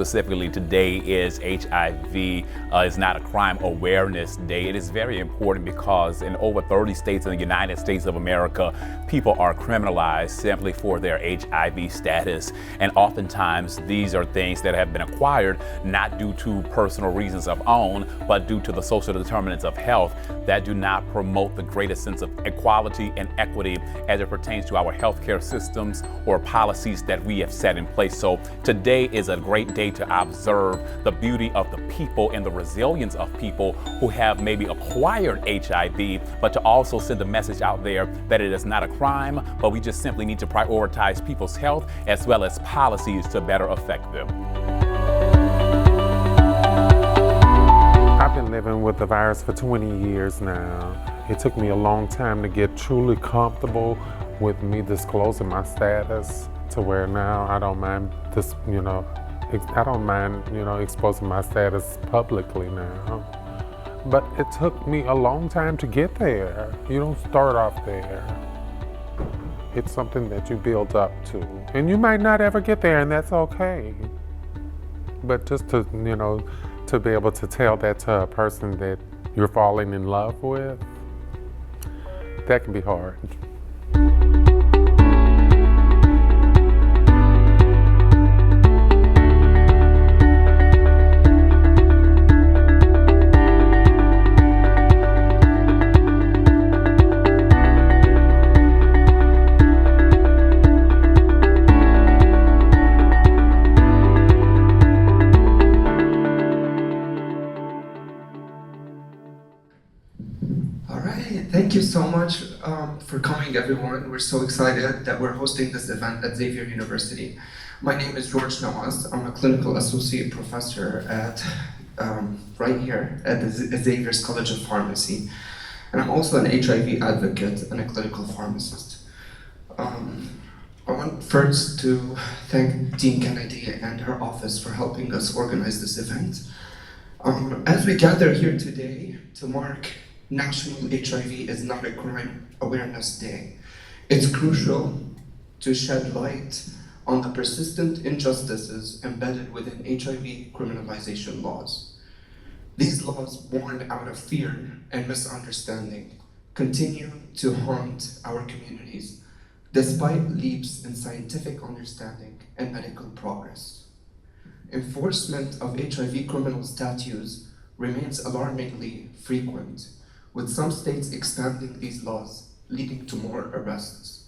specifically today is HIV is not a crime awareness day. It is very important because in over 30 states in the United States of America, people are criminalized simply for their HIV status. And oftentimes these are things that have been acquired not due to personal reasons of own, but due to the social determinants of health that do not promote the greatest sense of equality and equity as it pertains to our healthcare systems or policies that we have set in place. So today is a great day to observe the beauty of the people and the resilience of people who have maybe acquired HIV, but to also send the message out there that it is not a crime, but we just simply need to prioritize people's health as well as policies to better affect them. I've been living with the virus for 20 years now. It took me a long time to get truly comfortable with me disclosing my status to where now I don't mind this, exposing my status publicly now. But it took me a long time to get there. You don't start off there. It's something that you build up to. And you might not ever get there, and that's okay. But just to be able to tell that to a person that you're falling in love with, that can be hard. Thank you so much for coming, everyone. We're so excited that we're hosting this event at Xavier University. My name is George Nawaz. I'm a clinical associate professor at right here at the Xavier's College of Pharmacy. And I'm also an HIV advocate and a clinical pharmacist. I want first to thank Dean Kennedy and her office for helping us organize this event. As we gather here today to mark National HIV is Not a Crime Awareness Day, it's crucial to shed light on the persistent injustices embedded within HIV criminalization laws. These laws, born out of fear and misunderstanding, continue to haunt our communities, despite leaps in scientific understanding and medical progress. Enforcement of HIV criminal statutes remains alarmingly frequent, with some states expanding these laws, leading to more arrests.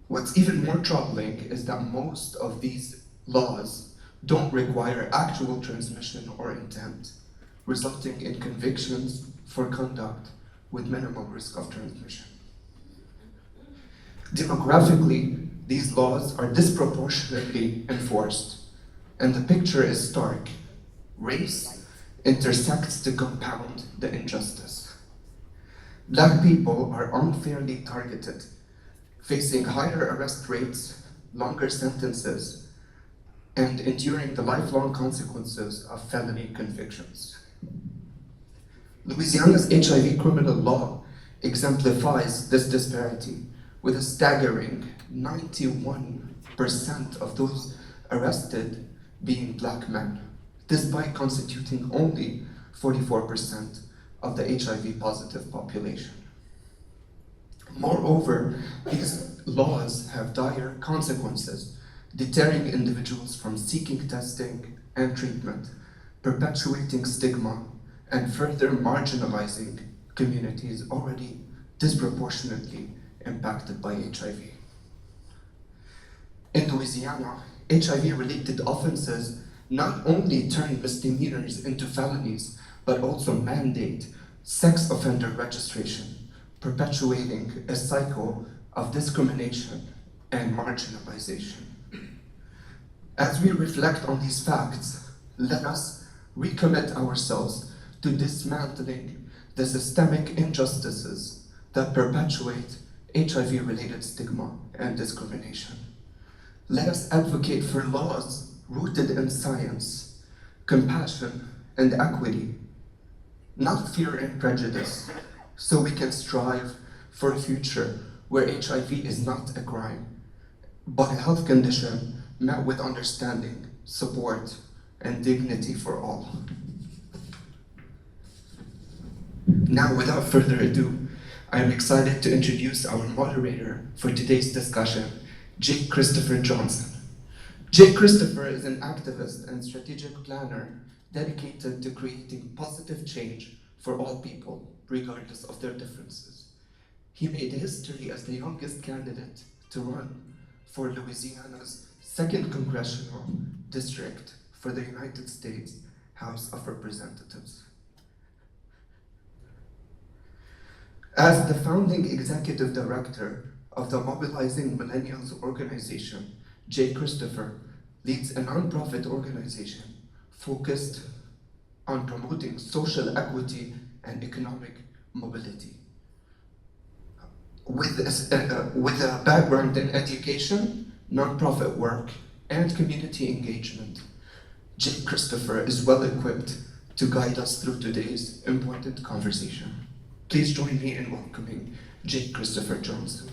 What's even more troubling is that most of these laws don't require actual transmission or intent, resulting in convictions for conduct with minimal risk of transmission. Demographically, these laws are disproportionately enforced, and the picture is stark. Race intersects to compound the injustice. Black people are unfairly targeted, facing higher arrest rates, longer sentences, and enduring the lifelong consequences of felony convictions. Louisiana's HIV criminal law exemplifies this disparity, with a staggering 91% of those arrested being Black men, despite constituting only 44% of the HIV-positive population. Moreover, these laws have dire consequences, deterring individuals from seeking testing and treatment, perpetuating stigma, and further marginalizing communities already disproportionately impacted by HIV. In Louisiana, HIV-related offenses not only turn misdemeanors into felonies, but also mandate sex offender registration, perpetuating a cycle of discrimination and marginalization. As we reflect on these facts, let us recommit ourselves to dismantling the systemic injustices that perpetuate HIV-related stigma and discrimination. Let us advocate for laws rooted in science, compassion, and equity, not fear and prejudice, so we can strive for a future where HIV is not a crime, but a health condition met with understanding, support, and dignity for all. Now, without further ado, I am excited to introduce our moderator for today's discussion, J. Christopher Johnson. J. Christopher is an activist and strategic planner dedicated to creating positive change for all people, regardless of their differences. He made history as the youngest candidate to run for Louisiana's 2nd Congressional District for the United States House of Representatives. As the founding executive director of the Mobilizing Millennials organization, J. Christopher leads a nonprofit organization focused on promoting social equity and economic mobility. With a background in education, nonprofit work, and community engagement, J. Christopher is well equipped to guide us through today's important conversation. Please join me in welcoming J. Christopher Johnson.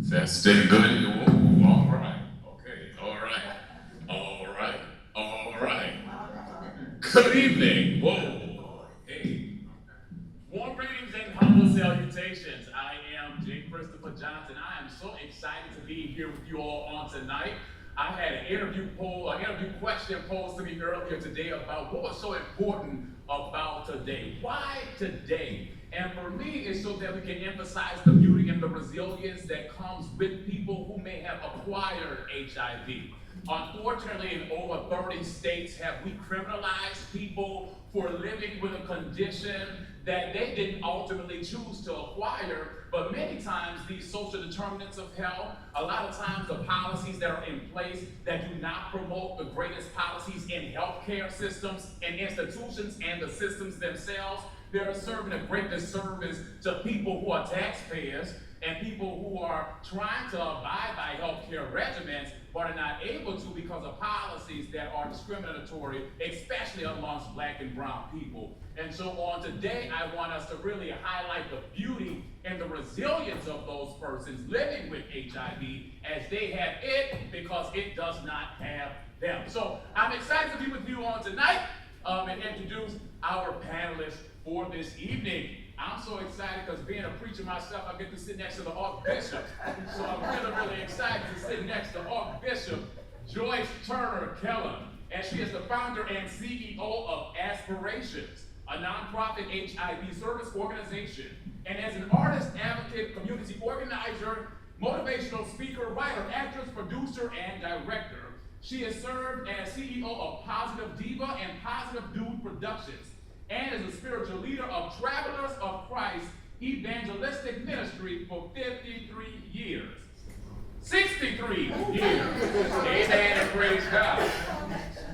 That's been good. Whoa, all right. Okay, all right. Good evening. Whoa. Hey. Warm greetings and humble salutations. I am J. Christopher Johnson. I am so excited to be here with you all on tonight. I had an interview question posed to me earlier today about what was so important about today. Why today? And for me, it's so that we can emphasize the beauty and the resilience that comes with people who may have acquired HIV. Unfortunately, in over 30 states have we criminalized people for living with a condition that they didn't ultimately choose to acquire, but many times these social determinants of health, a lot of times the policies that are in place that do not promote the greatest policies in healthcare systems and institutions and the systems themselves, they're serving a great disservice to people who are taxpayers and people who are trying to abide by healthcare regimens but are not able to because of policies that are discriminatory, especially amongst Black and brown people. And so on today, I want us to really highlight the beauty and the resilience of those persons living with HIV as they have it because it does not have them. So I'm excited to be with you on tonight and introduce our panelists for this evening. I'm so excited because being a preacher myself, I get to sit next to the Archbishop. So I'm really excited to sit next to Archbishop Joyce Turner Keller. And she is the founder and CEO of Aspirations, a nonprofit HIV service organization. And as an artist, advocate, community organizer, motivational speaker, writer, actress, producer, and director, she has served as CEO of Positive Diva and Positive Dude Productions, and is a spiritual leader of Travelers of Christ Evangelistic Ministry for 53 years. 63 years. Amen and praise God.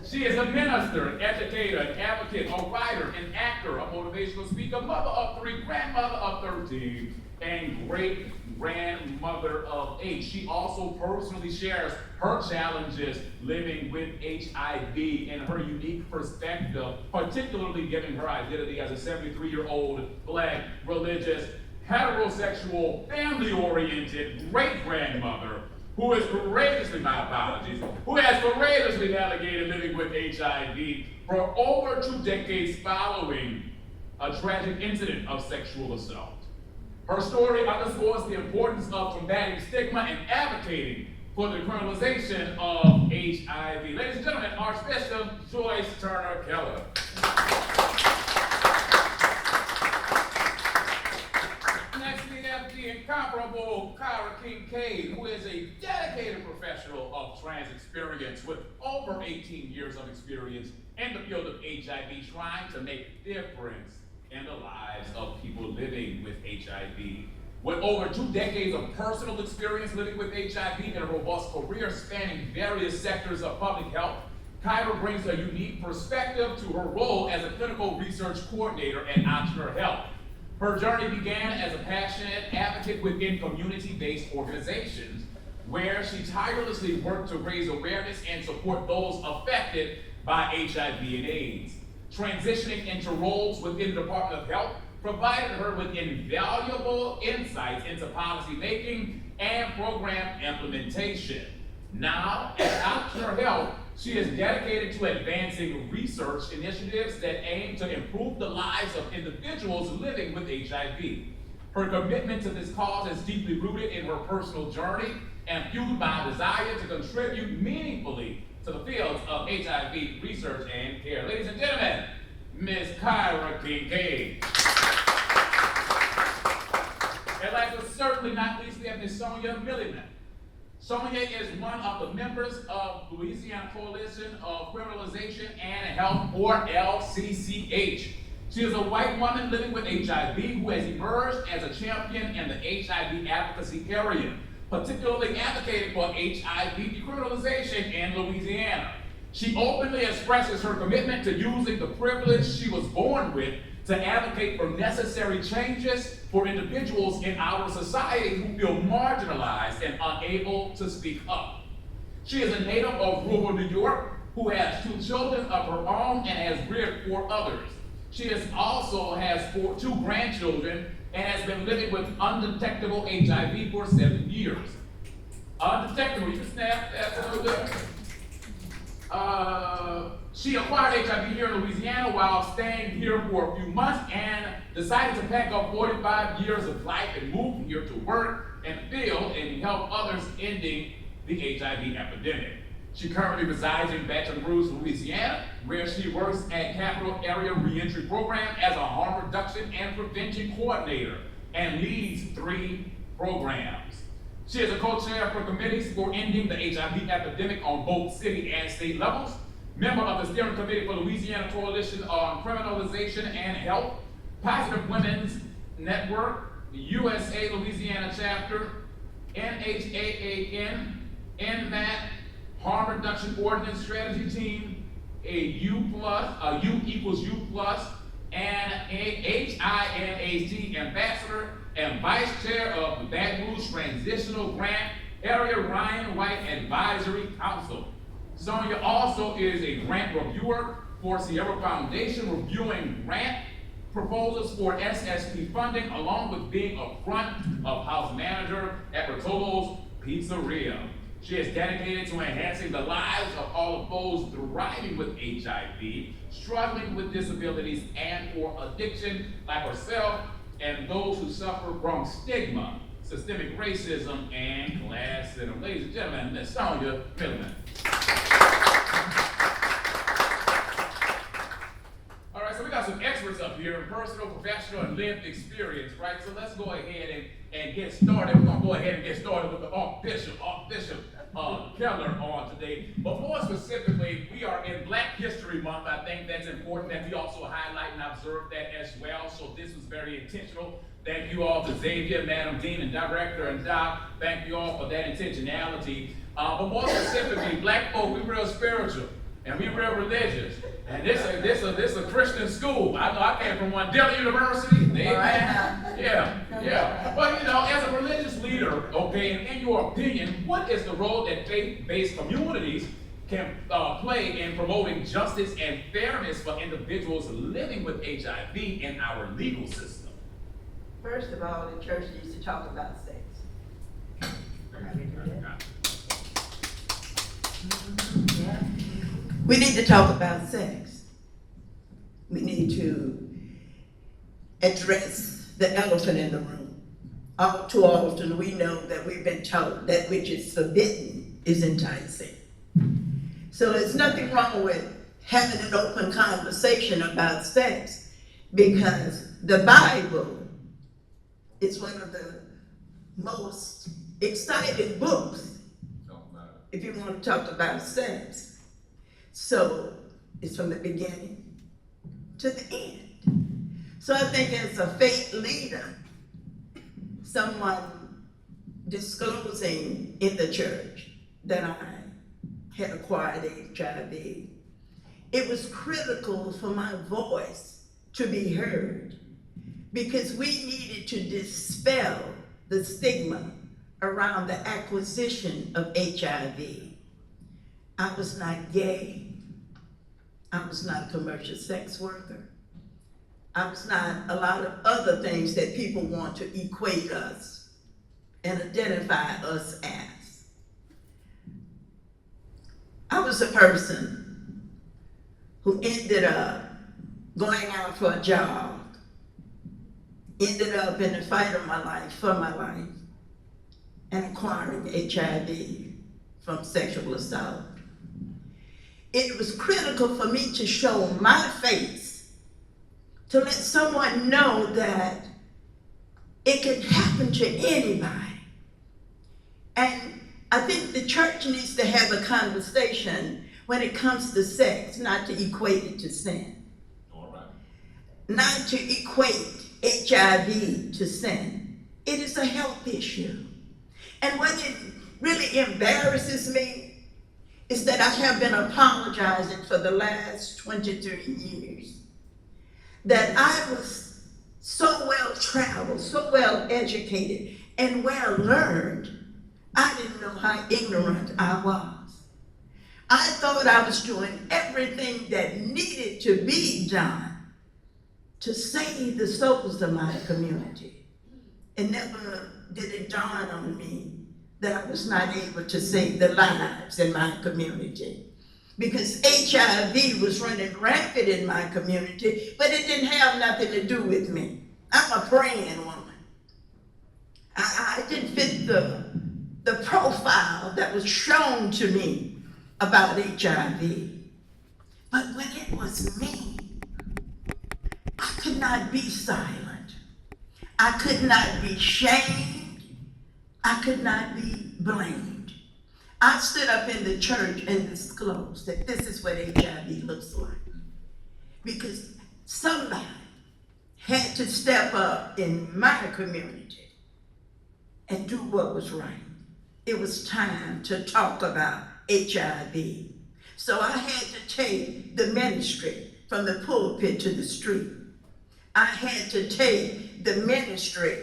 She is a minister, an educator, an advocate, a writer, an actor, a motivational speaker, mother of 3, grandmother of 13, and great-grandmother of 8. She also personally shares her challenges living with HIV and her unique perspective, particularly given her identity as a 73-year-old Black, religious, heterosexual, family-oriented great-grandmother who is courageously, who has courageously navigated living with HIV for over 2 decades following a tragic incident of sexual assault. Her story underscores the importance of combating stigma and advocating for the criminalization of HIV. Ladies and gentlemen, Archbishop Joyce Turner Keller. Next, we have the incomparable Kyra Kincaid, who is a dedicated professional of trans experience with over 18 years of experience in the field of HIV, trying to make a difference in the lives of people living with HIV. With over 2 decades of personal experience living with HIV and a robust career spanning various sectors of public health, Kyra brings a unique perspective to her role as a clinical research coordinator at Ochsner Health. Her journey began as a passionate advocate within community-based organizations, where she tirelessly worked to raise awareness and support those affected by HIV and AIDS. Transitioning into roles within the Department of Health provided her with invaluable insights into policy making and program implementation. Now, at Optional Health, she is dedicated to advancing research initiatives that aim to improve the lives of individuals living with HIV. Her commitment to this cause is deeply rooted in her personal journey and fueled by a desire to contribute meaningfully to the fields of HIV research and care. Ladies and gentlemen, Ms. Kyra Kincaid. And last but certainly not least, we have Ms. Sonia Milliman. Sonia is one of the members of Louisiana Coalition of Criminalization and Health, or LCCH. She is a white woman living with HIV who has emerged as a champion in the HIV advocacy area, particularly advocating for HIV decriminalization in Louisiana. She openly expresses her commitment to using the privilege she was born with to advocate for necessary changes for individuals in our society who feel marginalized and unable to speak up. She is a native of rural New York who has 2 children of her own and has reared 4 others. She also has 2 grandchildren and has been living with undetectable HIV for 7 years. Undetectable, you can snap that a little bit. She acquired HIV here in Louisiana while staying here for a few months and decided to pack up 45 years of life and move here to work in the field and help others ending the HIV epidemic. She currently resides in Baton Rouge, Louisiana, where she works at Capital Area Reentry Program as a harm reduction and prevention coordinator and leads 3 programs. She is a co-chair for committees for ending the HIV epidemic on both city and state levels, member of the Steering Committee for Louisiana Coalition on Criminalization and Health, Positive Women's Network, USA Louisiana Chapter, NHAAN, NMAT, Harm Reduction Ordinance Strategy Team, a U equals U plus, and a HINAT Ambassador and Vice Chair of the Baton Rouge Transitional Grant Area Ryan White Advisory Council. Sonia also is a grant reviewer for Sierra Foundation, reviewing grant proposals for SSP funding, along with being a front of house manager at Rotolo's Pizzeria. She is dedicated to enhancing the lives of all of those thriving with HIV, struggling with disabilities and or addiction like herself, and those who suffer from stigma, systemic racism, and classism. Ladies and gentlemen, Ms. Sonia Milliman. All right, so we got some experts up here in personal, professional, and lived experience, right? So let's go ahead and get started. We're gonna go ahead and get started with the Archbishop Keller on today. But more specifically, we are in Black History Month. I think that's important that we also highlight and observe that as well. So this was very intentional. Thank you all to Xavier, Madam Dean, and Director, and Doc. Thank you all for that intentionality. But more specifically, Black folk, we real spiritual and we real religious. And this a Christian school. I know I came from one, Dillon University. Amen. Yeah. But as a religious leader, okay, in your opinion, what is the role that faith-based communities can play in promoting justice and fairness for individuals living with HIV in our legal system? First of all, the church needs to talk about sex. We need to talk about sex. We need to address the elephant in the room. All too often we know that we've been taught that which is forbidden is enticing. So there's nothing wrong with having an open conversation about sex, because the Bible is one of the most exciting books if you want to talk about sex. So it's from the beginning to the end. So I think as a faith leader, someone disclosing in the church that I had acquired HIV, it was critical for my voice to be heard, because we needed to dispel the stigma around the acquisition of HIV. I was not gay. I was not a commercial sex worker. I was not a lot of other things that people want to equate us. and identify us as. I was a person who ended up going out for a job, ended up in the fight of my life, for my life, and acquiring HIV from sexual assault. It was critical for me to show my face, to let someone know that it can happen to anybody. And I think the church needs to have a conversation when it comes to sex, not to equate it to sin. All right. Not to equate HIV to sin. It is a health issue. And what it really embarrasses me is that I have been apologizing for the last 23 years. That I was so well traveled, so well educated, and well learned, I didn't know how ignorant I was. I thought I was doing everything that needed to be done to save the souls of my community. It never did it dawn on me that I was not able to save the lives in my community. Because HIV was running rampant in my community, but it didn't have nothing to do with me. I'm a praying woman. I didn't fit the profile that was shown to me about HIV. But when it was me, I could not be silent. I could not be shamed. I could not be blamed. I stood up in the church and disclosed that this is what HIV looks like. Because somebody had to step up in my community and do what was right. It was time to talk about HIV. So I had to take the ministry from the pulpit to the street. I had to take the ministry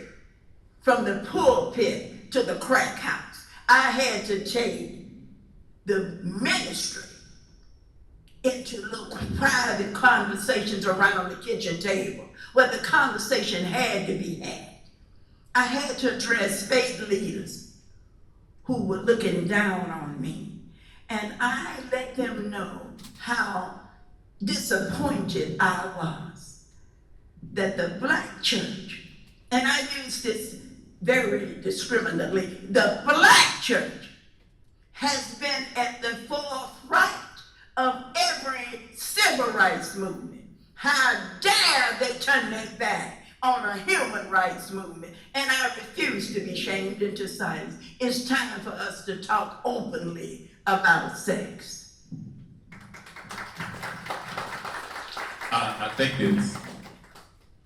from the pulpit to the crack house. I had to take the ministry into little private conversations around the kitchen table where the conversation had to be had. I had to address faith leaders who were looking down on me. And I let them know how disappointed I was that the Black church, and I use this very discriminately, the Black church has been at the forefront of every civil rights movement. How dare they turn their back on a human rights movement? And I refuse to be shamed into silence. It's time for us to talk openly about sex. I think it's,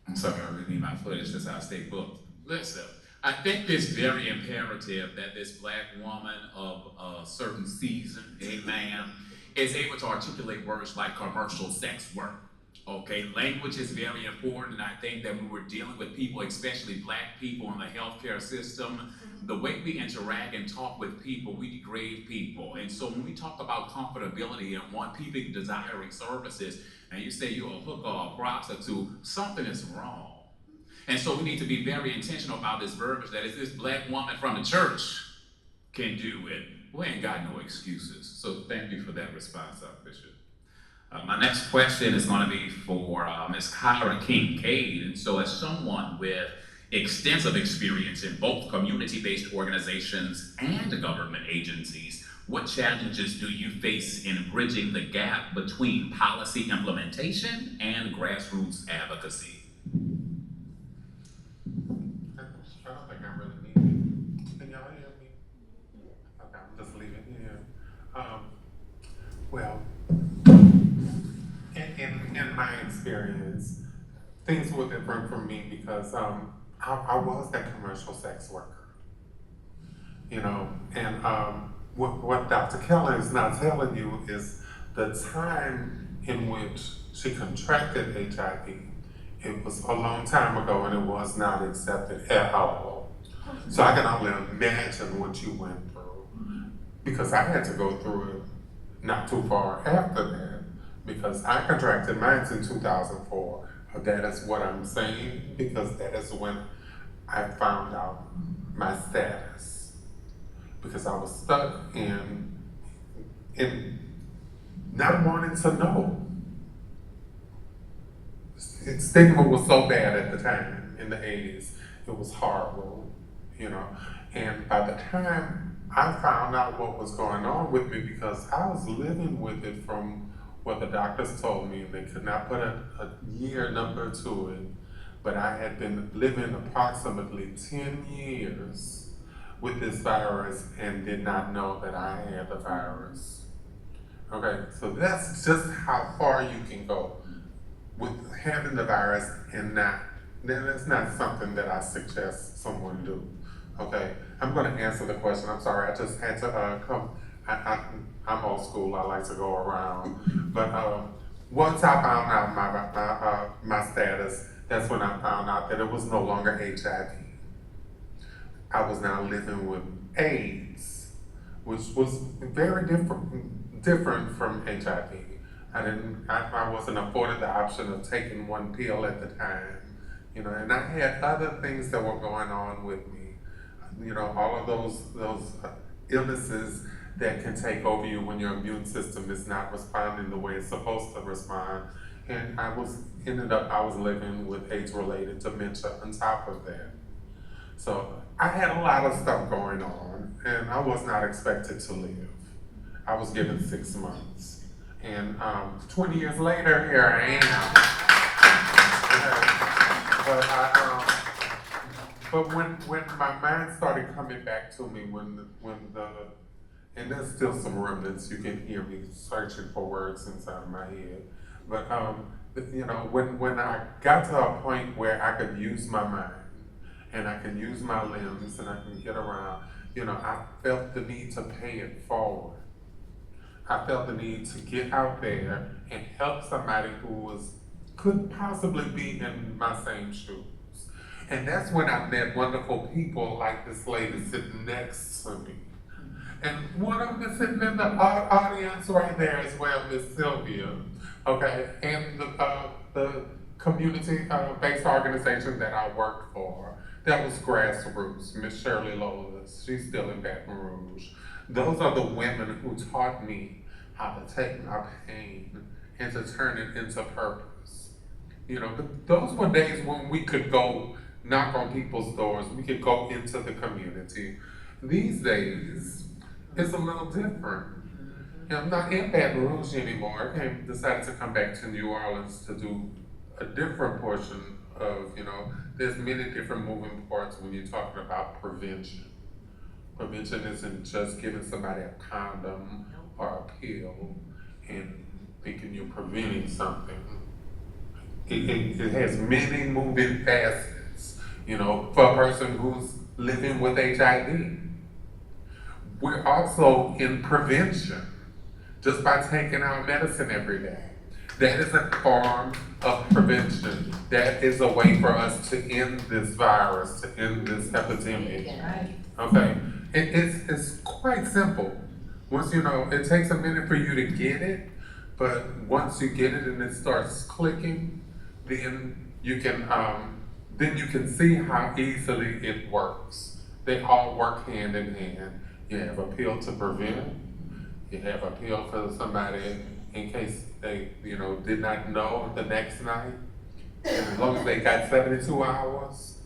I'm sorry, I really need my footage, that's how I stay booked. Listen, I think it's very imperative that this Black woman of a certain season, amen, is able to articulate words like commercial sex work. Okay, language is very important, and I think that when we're dealing with people, especially Black people in the healthcare system, the way we interact and talk with people, we degrade people. And so when we talk about comfortability and want people desiring services, and you say you're a hooker or a prostitute, something is wrong. And so we need to be very intentional about this verbiage, that if this Black woman from the church can do it, we ain't got no excuses. So thank you for that response, Bishop. My next question is going to be for Ms. Kyra Kincaid. And so as someone with extensive experience in both community-based organizations and government agencies, what challenges do you face in bridging the gap between policy implementation and grassroots advocacy? I don't think I really need it. Can y'all hear me? Okay, I'm just leaving here. Well, in my experience, things were different for me because I was that commercial sex worker, you know, and what Dr. Keller is not telling you is the time in which she contracted HIV. It was a long time ago and it was not accepted at all. So I can only imagine what you went through, because I had to go through it not too far after that, because I contracted mine in 2004. That is what I'm saying, because that is when I found out my status because I was stuck in not wanting to know. Stigma was so bad at the time in the 80s. It was horrible, you know. And by the time I found out what was going on with me, because I was living with it from what the doctors told me, and they could not put a year number to it, but I had been living approximately 10 years with this virus and did not know that I had the virus. Okay, so that's just how far you can go with having the virus and not. That's not something that I suggest someone do. Okay, I'm going to answer the question. I'm sorry, I just had to come. I'm old school. I like to go around. But once I found out my status, that's when I found out that it was no longer HIV. I was now living with AIDS, which was very different from HIV. I wasn't afforded the option of taking one pill at the time, you know, and I had other things that were going on with me, you know, all of those illnesses that can take over you when your immune system is not responding the way it's supposed to respond. And I was living with AIDS-related dementia on top of that. So I had a lot of stuff going on, and I was not expected to live. I was given 6 months. And 20 years later, here I am. But when my mind started coming back to me, and there's still some remnants, you can hear me searching for words inside of my head. But you know, when I got to a point where I could use my mind and I can use my limbs and I can get around, you know, I felt the need to pay it forward. I felt the need to get out there and help somebody who could possibly be in my same shoes. And that's when I met wonderful people like this lady sitting next to me. And one of them is sitting in the audience right there as well, Miss Xavier, okay? And the community-based organization that I worked for, that was Grassroots, Miss Shirley Lolas, she's still in Baton Rouge. Those are the women who taught me how to take my pain and to turn it into purpose. You know, those were days when we could go knock on people's doors, we could go into the community. These days, it's a little different. And I'm not in Baton Rouge anymore. I decided to come back to New Orleans to do a different portion of, you know, there's many different moving parts when you're talking about prevention. Prevention isn't just giving somebody a condom or a pill and thinking you're preventing something. It has many moving facets, you know, for a person who's living with HIV. We're also in prevention just by taking our medicine every day. That is a form of prevention. That is a way for us to end this virus, to end this epidemic. Okay? It's quite simple. Once you know, it takes a minute for you to get it, but once you get it and it starts clicking, then you can see how easily it works. They all work hand in hand. You have a pill to prevent. You have a pill for somebody in case they, you know, did not know the next night. And as long as they got 72 hours,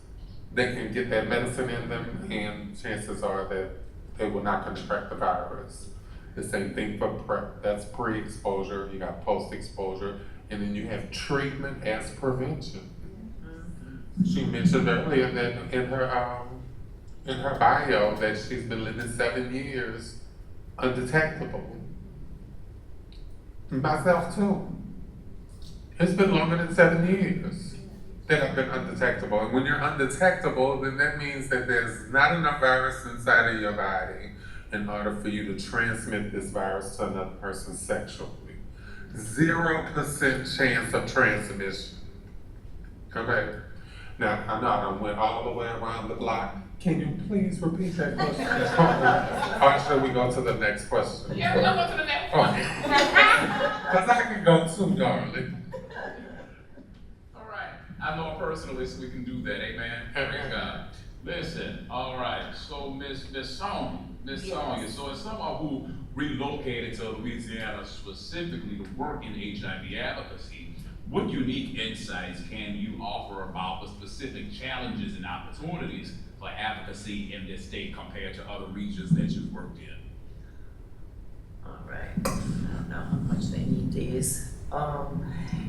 they can get that medicine in them, and chances are that they will not contract the virus. The same thing for PrEP. That's pre-exposure. You got post-exposure, and then you have treatment as prevention. She mentioned earlier that in her bio that she's been living 7 years undetectable. Myself too. It's been longer than 7 years that I've been undetectable. And when you're undetectable, then that means that there's not enough virus inside of your body in order for you to transmit this virus to another person sexually. 0% chance of transmission. Okay? Now, I know I done went all the way around the block. Can you please repeat that question? Or should we go to the next question? Yeah, we'll go to the next one. Because I can go too, darling. All right. I know personally, so we can do that. Amen. Praise God. Listen, all right. So Miss Sonia, Sonia. So as someone who relocated to Louisiana specifically to work in HIV advocacy, what unique insights can you offer about the specific challenges and opportunities for advocacy in this state compared to other regions that you've worked in? All right. I don't know how much they need these.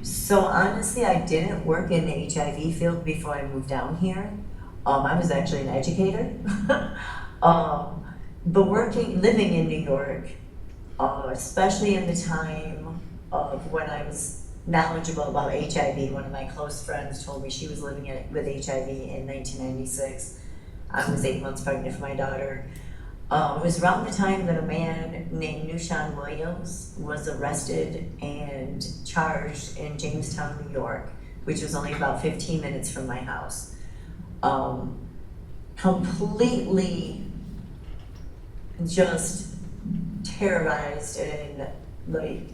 So honestly, I didn't work in the HIV field before I moved down here. I was actually an educator. But living in New York, especially in the time of when I was knowledgeable about HIV, one of my close friends told me she was living with HIV in 1996. I was 8 months pregnant for my daughter. It was around the time that a man named Nushan Williams was arrested and charged in Jamestown, New York, which was only about 15 minutes from my house. Completely just terrorized and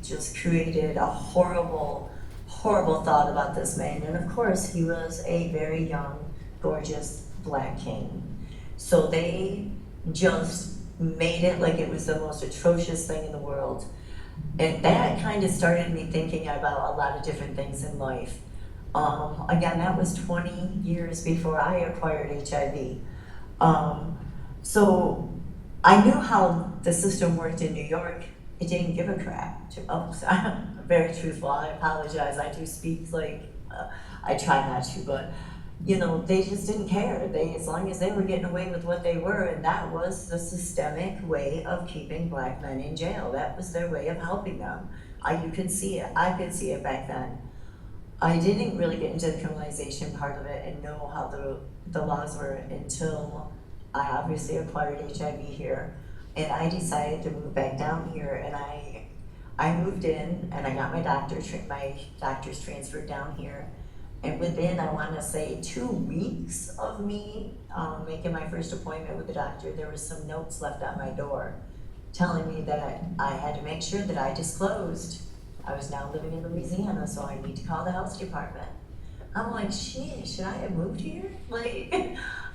just created a horrible thought about this man. And of course, he was a very young, gorgeous black king. So they just made it like it was the most atrocious thing in the world. And that kind of started me thinking about a lot of different things in life. Again, that was 20 years before I acquired HIV. So I knew how the system worked in New York. It didn't give a crap. I'm very truthful. I apologize. I do speak I try not to, but they just didn't care. As long as they were getting away with what they were, and that was the systemic way of keeping black men in jail. That was their way of helping them. You could see it. I could see it back then. I didn't really get into the criminalization part of it and know how the laws were until I obviously acquired HIV here. And I decided to move back down here, and I moved in and I got my doctor's transferred down here. And within, I want to say, 2 weeks of me making my first appointment with the doctor, there was some notes left on my door telling me that I had to make sure that I disclosed I was now living in Louisiana, so I need to call the health department. I'm like, shit, should I have moved here?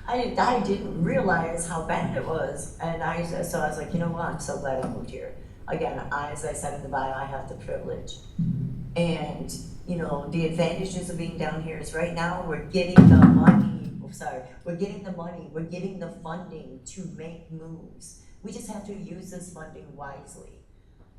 I didn't realize how bad it was. And so I was like, you know what, I'm so glad I moved here. Again, as I said in the bio, I have the privilege. And the advantages of being down here is right now we're getting the money, we're getting the funding to make moves. We just have to use this funding wisely.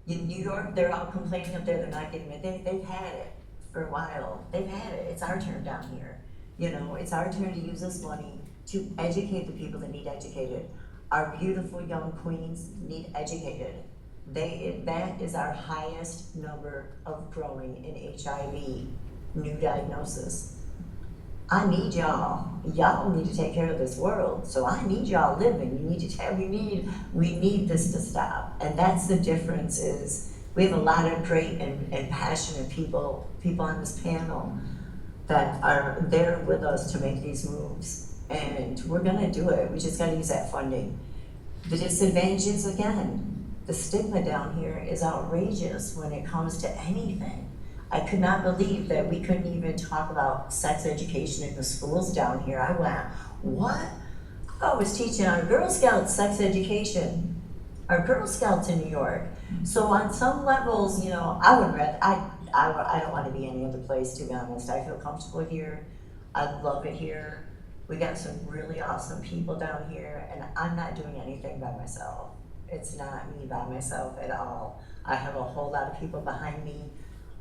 In New York, they're all complaining up there, they're not getting it. They've had it for a while. They've had it. It's our turn down here. It's our turn to use this money to educate the people that need educated. Our beautiful young queens need educated. That is our highest number of growing in HIV, new diagnosis. I need y'all. Y'all need to take care of this world. So I need y'all living. We need this to stop. And that's the difference is we have a lot of great and passionate people on this panel that are there with us to make these moves. And we're gonna do it. We just gotta use that funding. The disadvantages, again, the stigma down here is outrageous when it comes to anything. I could not believe that we couldn't even talk about sex education in the schools down here. I went, what? I was teaching our Girl Scouts sex education, our Girl Scouts in New York. So on some levels, I would rather, I don't want to be any other place, to be honest. I feel comfortable here. I love it here. We got some really awesome people down here, and I'm not doing anything by myself. It's not me by myself at all. I have a whole lot of people behind me.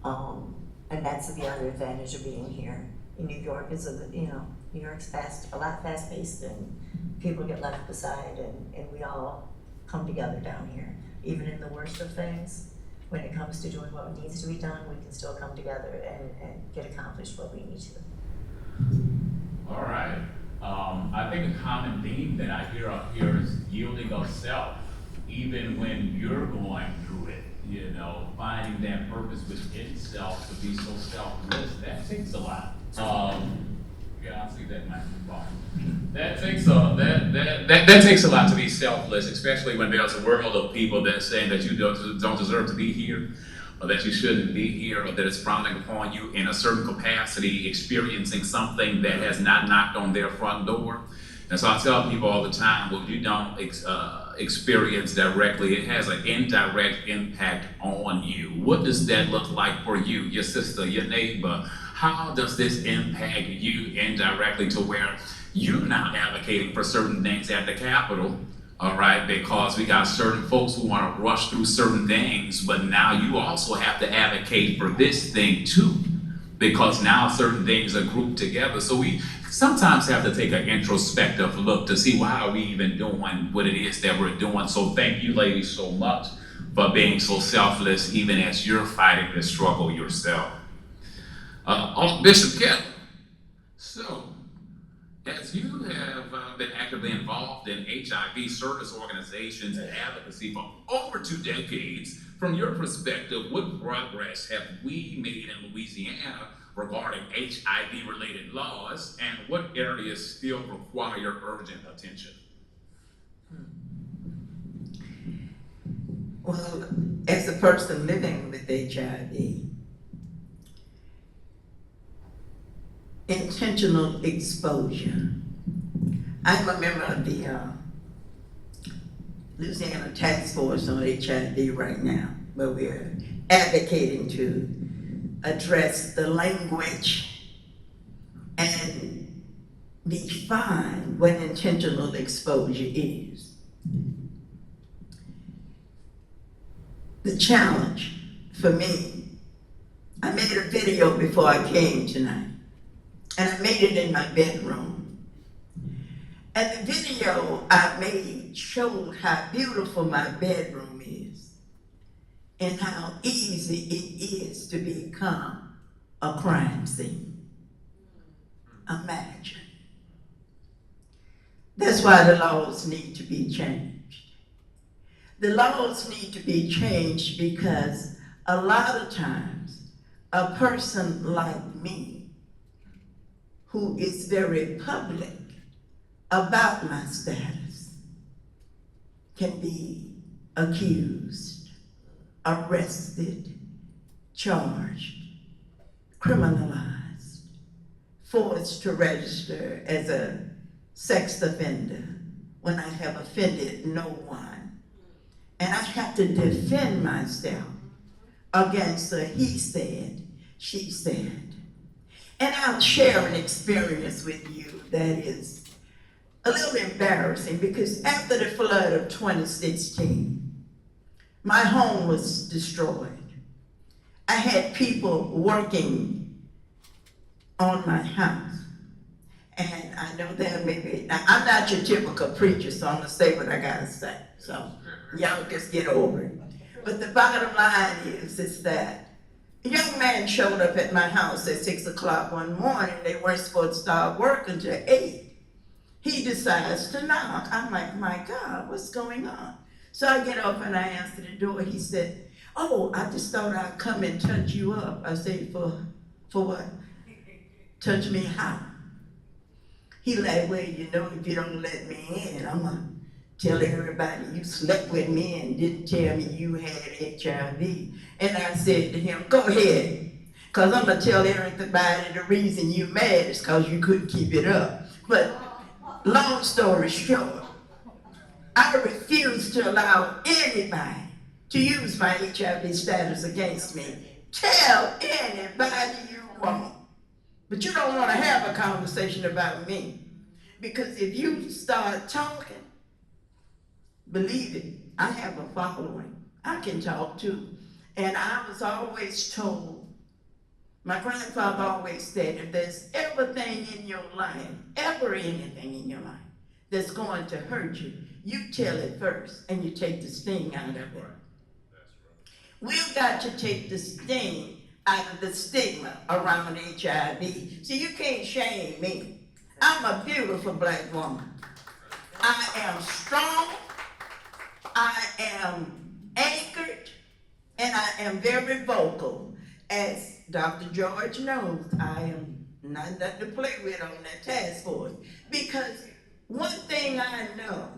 And that's the other advantage of being here. New York is, New York's a lot fast-paced, and people get left beside, and we all come together down here. Even in the worst of things, when it comes to doing what needs to be done, we can still come together and get accomplished what we need to. All right. I think a common theme that I hear up here is yielding of self, even when you're going through it. Finding that purpose within self to be so selfless, that takes a lot. Yeah, I see that microphone. That takes a lot to be selfless, especially when there's a world of people that saying that you don't deserve to be here, or that you shouldn't be here, or that it's frowning upon you in a certain capacity, experiencing something that has not knocked on their front door. And so I tell people all the time, well, you don't experience directly, it has an indirect impact on you. What does that look like for you, your sister, your neighbor? How does this impact you indirectly to where you're now advocating for certain things at the Capitol? All right, because we got certain folks who want to rush through certain things, but now you also have to advocate for this thing too, because now certain things are grouped together. So we sometimes have to take an introspective look to see why are we even doing what it is that we're doing. So thank you, ladies, so much for being so selfless, even as you're fighting this struggle yourself. Bishop Kemp, so as you have been actively involved in HIV service organizations and advocacy for over 2 decades, from your perspective, what progress have we made in Louisiana regarding HIV-related laws, and what areas still require urgent attention? Well, as a person living with HIV, intentional exposure. I'm a member of the Louisiana Task Force on HIV right now, where we're advocating to address the language and define what intentional exposure is. The challenge for me, I made a video before I came tonight, and I made it in my bedroom. And the video I made showed how beautiful my bedroom is and how easy it is to become a crime scene. Imagine. That's why the laws need to be changed. The laws need to be changed because a lot of times a person like me, who is very public about my status, can be accused, arrested, charged, criminalized, forced to register as a sex offender when I have offended no one. And I have to defend myself against a he said, she said. And I'll share an experience with you that is a little embarrassing, because after the flood of 2016, my home was destroyed. I had people working on my house. And I know that maybe, now I'm not your typical preacher, so I'm gonna say what I gotta say. So y'all just get over it. But the bottom line is that a young man showed up at my house at 6 o'clock one morning. They weren't supposed to start work until 8. He decides to knock. I'm like, my God, what's going on? So I get up and I answer the door. He said, oh, I just thought I'd come and touch you up. I said, for what? Touch me how? He like, well, you know, if you don't let me in, I'm gonna tell everybody you slept with me and didn't tell me you had HIV. And I said to him, go ahead, because I'm gonna tell everybody the reason you mad is because you couldn't keep it up. But long story short, I refuse to allow anybody to use my HIV status against me. Tell anybody you want. But you don't want to have a conversation about me. Because if you start talking, believe it, I have a following. I can talk too. And I was always told, my grandfather always said, if there's anything in your life, ever anything in your life that's going to hurt you, you tell it first and you take the sting out of it. We've got to take the sting out of the stigma around HIV. See, you can't shame me. I'm a beautiful black woman. I am strong, I am anchored, and I am very vocal. As Dr. George knows, I am not nothing to play with on that task force. Because one thing I know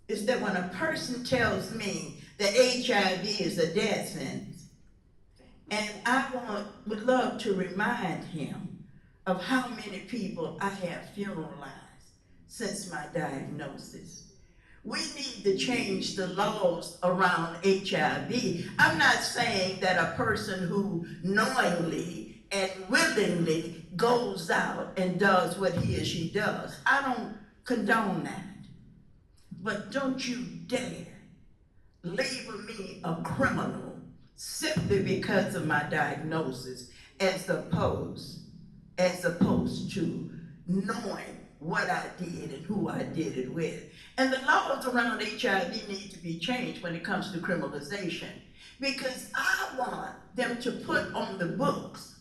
is that when a person tells me that HIV is a death sentence, and I would love to remind him of how many people I have funeralized since my diagnosis. We need to change the laws around HIV. I'm not saying that a person who knowingly and willingly goes out and does what he or she does. I don't condone that. But don't you dare label me a criminal simply because of my diagnosis as opposed to knowing what I did and who I did it with. And the laws around HIV need to be changed when it comes to criminalization, because I want them to put on the books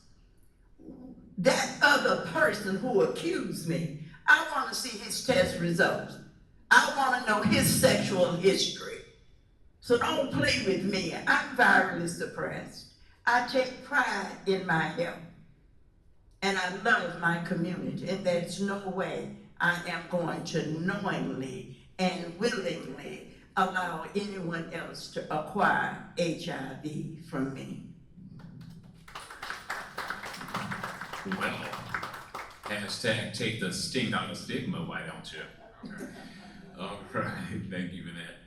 that other person who accused me. I want to see his test results. I want to know his sexual history. So don't play with me. I'm virally suppressed. I take pride in my health. And I love my community. And there's no way I am going to knowingly and willingly allow anyone else to acquire HIV from me. Well, hashtag take the sting out of stigma, why don't you? All right, thank you for that.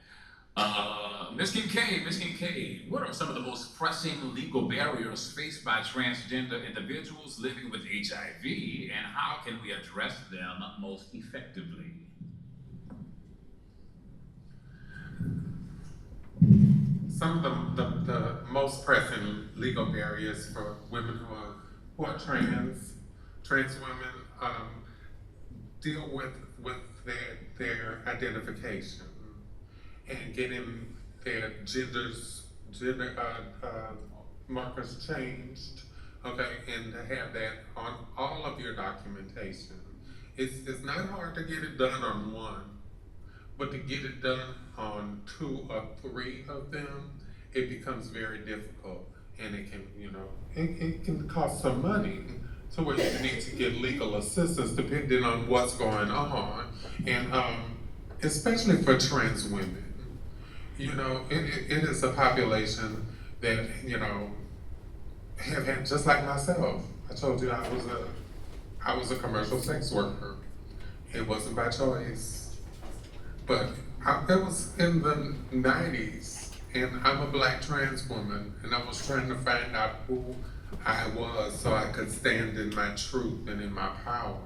Ms. Kincaid, what are some of the most pressing legal barriers faced by transgender individuals living with HIV, and how can we address them most effectively? Some of the most pressing legal barriers for women who are trans women deal with their identification and getting their gender markers changed, okay, and to have that on all of your documentation. It's not hard to get it done on one, but to get it done on 2 or 3 of them, it becomes very difficult, and it can, it can cost some money to where you need to get legal assistance depending on what's going on, and especially for trans women. It is a population that, have had, just like myself. I told you I was a commercial sex worker. It wasn't by choice, but it was in the 90s, and I'm a Black trans woman, and I was trying to find out who I was so I could stand in my truth and in my power.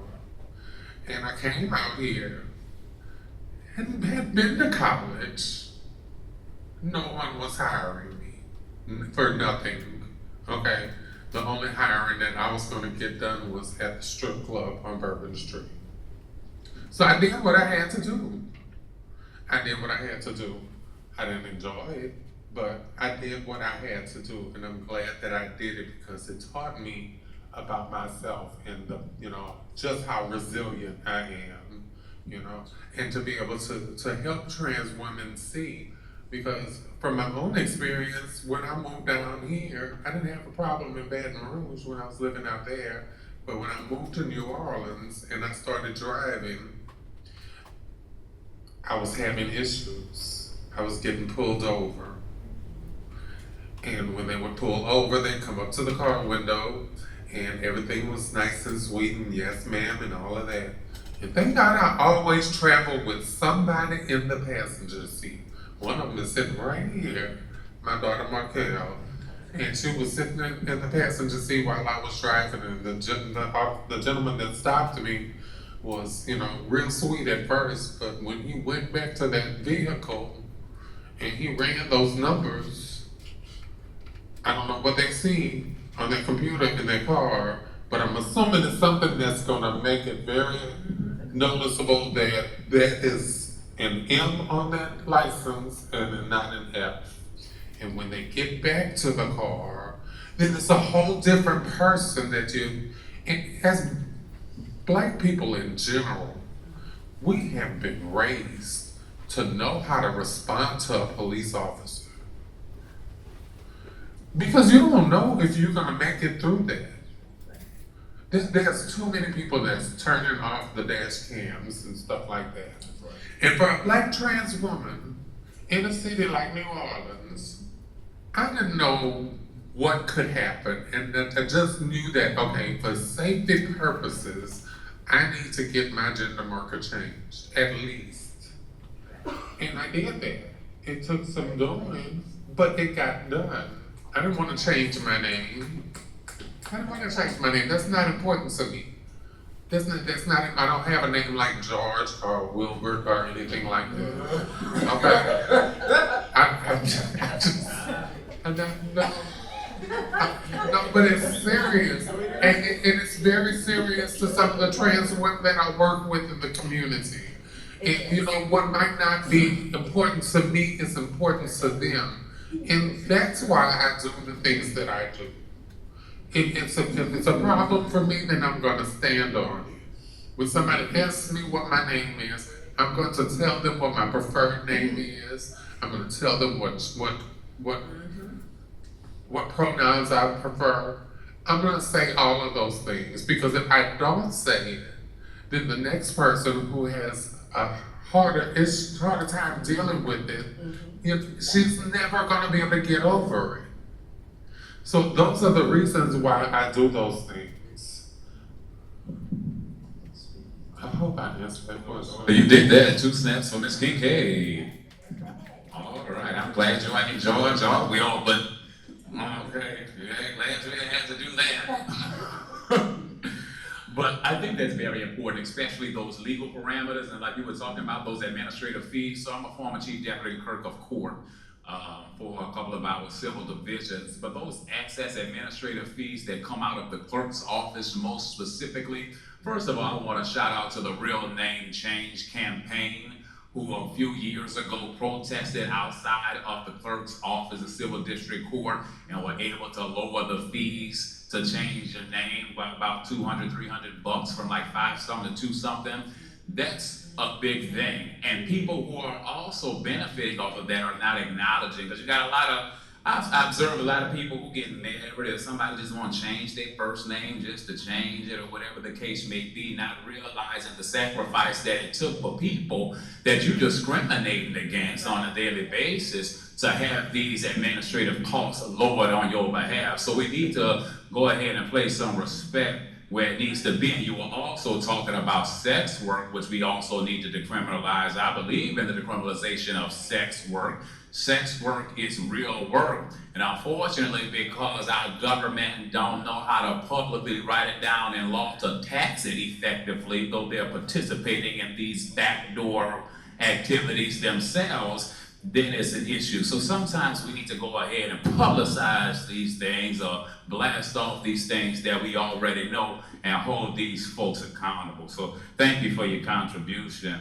And I came out here and had been to college. No one was hiring me for nothing, okay? The only hiring that I was gonna get done was at the strip club on Bourbon Street. So I did what I had to do. I didn't enjoy it, but I did what I had to do, and I'm glad that I did it because it taught me about myself and just how resilient I am, and to be able to help trans women see. Because from my own experience, when I moved down here, I didn't have a problem in Baton Rouge when I was living out there. But when I moved to New Orleans and I started driving, I was having issues. I was getting pulled over. And when they would pull over, they'd come up to the car window and everything was nice and sweet and yes ma'am and all of that. And thank God I always traveled with somebody in the passenger seat. One of them is sitting right here, my daughter Markel, and she was sitting in the passenger seat while I was driving, and the gentleman that stopped me was, real sweet at first, but when he went back to that vehicle and he ran those numbers, I don't know what they see on their computer in their car, but I'm assuming it's something that's gonna make it very noticeable that there is an M on that license and not an F. And when they get back to the car, then it's a whole different person and as Black people in general, we have been raised to know how to respond to a police officer. Because you don't know if you're gonna make it through that. There's too many people that's turning off the dash cams and stuff like that. And for a Black trans woman in a city like New Orleans, I didn't know what could happen. And I just knew that, okay, for safety purposes, I need to get my gender marker changed, at least. And I did that. It took some doing, but it got done. I didn't want to change my name. I didn't want to change my name. That's not important to me. That's not, I don't have a name like George or Wilbert or anything like that. Okay? I don't know. No, but it's serious. And it's very serious to some of the trans women that I work with in the community. And you know, what might not be important to me is important to them. And that's why I do the things that I do. If it's a problem for me, then I'm gonna stand on it. When somebody asks me what my name is, I'm going to tell them what my preferred name is. I'm gonna tell them what pronouns I prefer. I'm gonna say all of those things, because if I don't say it, then the next person who has a harder time dealing with it, she's never gonna be able to get over it. So those are the reasons why I do those things. I hope I answered that question. You did that. 2 snaps for Miss Kincaid. All right, I'm glad you ain't George. We all, but okay, yeah, glad you didn't have to do that. But I think that's very important, especially those legal parameters, and like you were talking about, those administrative fees. So I'm a former chief deputy clerk of court for a couple of our civil divisions, but those excess administrative fees that come out of the clerk's office most specifically, first of all, I want to shout out to the Real Name Change campaign, who a few years ago protested outside of the clerk's office, the civil district court, and were able to lower the fees to change your name by about $200, $300 from like 5 something to 2 something. That's a big thing. And people who are also benefiting off of that are not acknowledging, because you got a lot of, I observe a lot of people who get married, or somebody just want to change their first name just to change it, or whatever the case may be, not realizing the sacrifice that it took for people that you're discriminating against on a daily basis to have these administrative costs lowered on your behalf. So we need to go ahead and place some respect where it needs to be. And you were also talking about sex work, which we also need to decriminalize. I believe in the decriminalization of sex work. Sex work is real work. And unfortunately, because our government don't know how to publicly write it down in law to tax it effectively, though they're participating in these backdoor activities themselves, then it's an issue. So sometimes we need to go ahead and publicize these things or blast off these things that we already know and hold these folks accountable. So thank you for your contribution,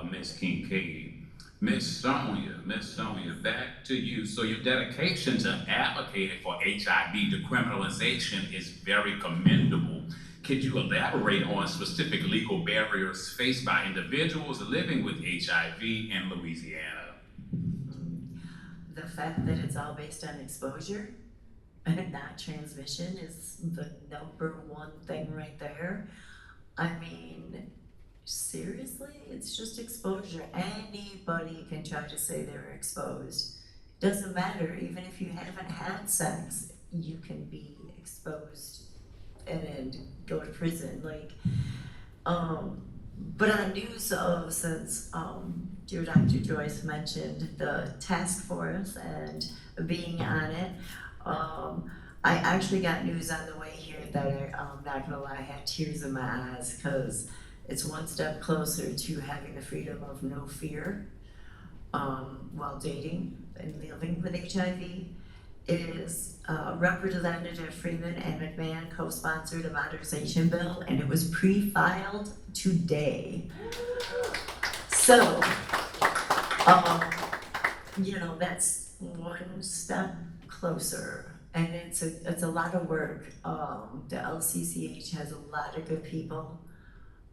Ms. Kincaid. Ms. Sonia, back to you. So your dedication to advocating for HIV decriminalization is very commendable. Could you elaborate on specific legal barriers faced by individuals living with HIV in Louisiana? The fact that it's all based on exposure and not transmission is the #1 thing right there. I mean, seriously, it's just exposure. Anybody can try to say they're exposed. Doesn't matter, even if you haven't had sex, you can be exposed and go to prison. But on news of, since dear Dr. Joyce mentioned the task force and being on it, I actually got news on the way here that I'm not gonna lie, I had tears in my eyes, because it's one step closer to having the freedom of no fear while dating and living with HIV. It is Representative Freeman and McMahon co-sponsored a modernization bill, and it was pre-filed today. So, that's one step closer, and it's a lot of work. The LCCH has a lot of good people.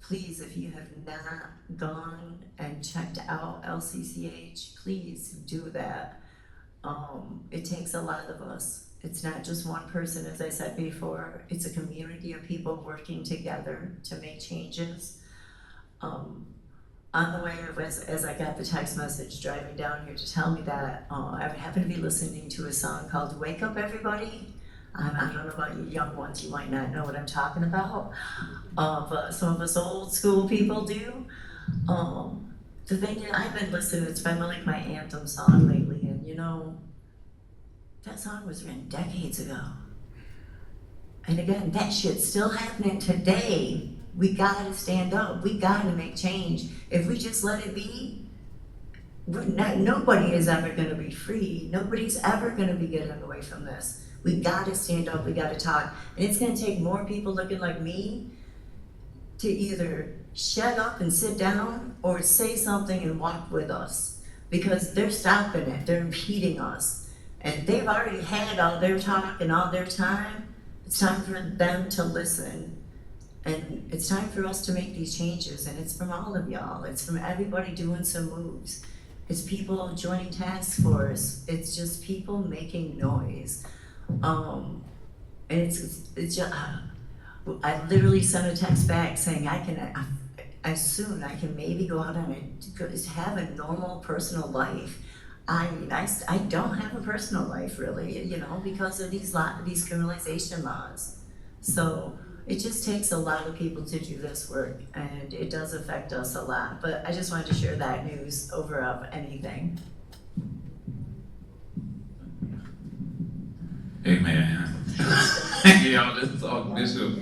Please, if you have not gone and checked out LCCH, please do that. It takes a lot of us. It's not just one person, as I said before. It's a community of people working together to make changes. On the way, as I got the text message driving down here to tell me that, I happened to be listening to a song called Wake Up Everybody. I don't know about you young ones, you might not know what I'm talking about, but some of us old school people do. The thing is, I've been listening, it's been like my anthem song lately, and you know, that song was written decades ago. And again, that shit's still happening today. We gotta stand up, we gotta make change. If we just let it be, nobody is ever gonna be free. Nobody's ever gonna be getting away from this. We gotta stand up, we gotta talk. And it's gonna take more people looking like me to either shut up and sit down or say something and walk with us. Because they're stopping it, they're impeding us. And they've already had all their talk and all their time. It's time for them to listen. And it's time for us to make these changes. And it's from all of y'all. It's from everybody doing some moves. It's people joining task force. It's just people making noise. And it's just, I literally sent a text back saying I can maybe go out and have a normal personal life. I mean, I don't have a personal life really, you know, because of these criminalization laws. So it just takes a lot of people to do this work, and it does affect us a lot. But I just wanted to share that news over of anything. Amen. Y'all, let's talk, Bishop.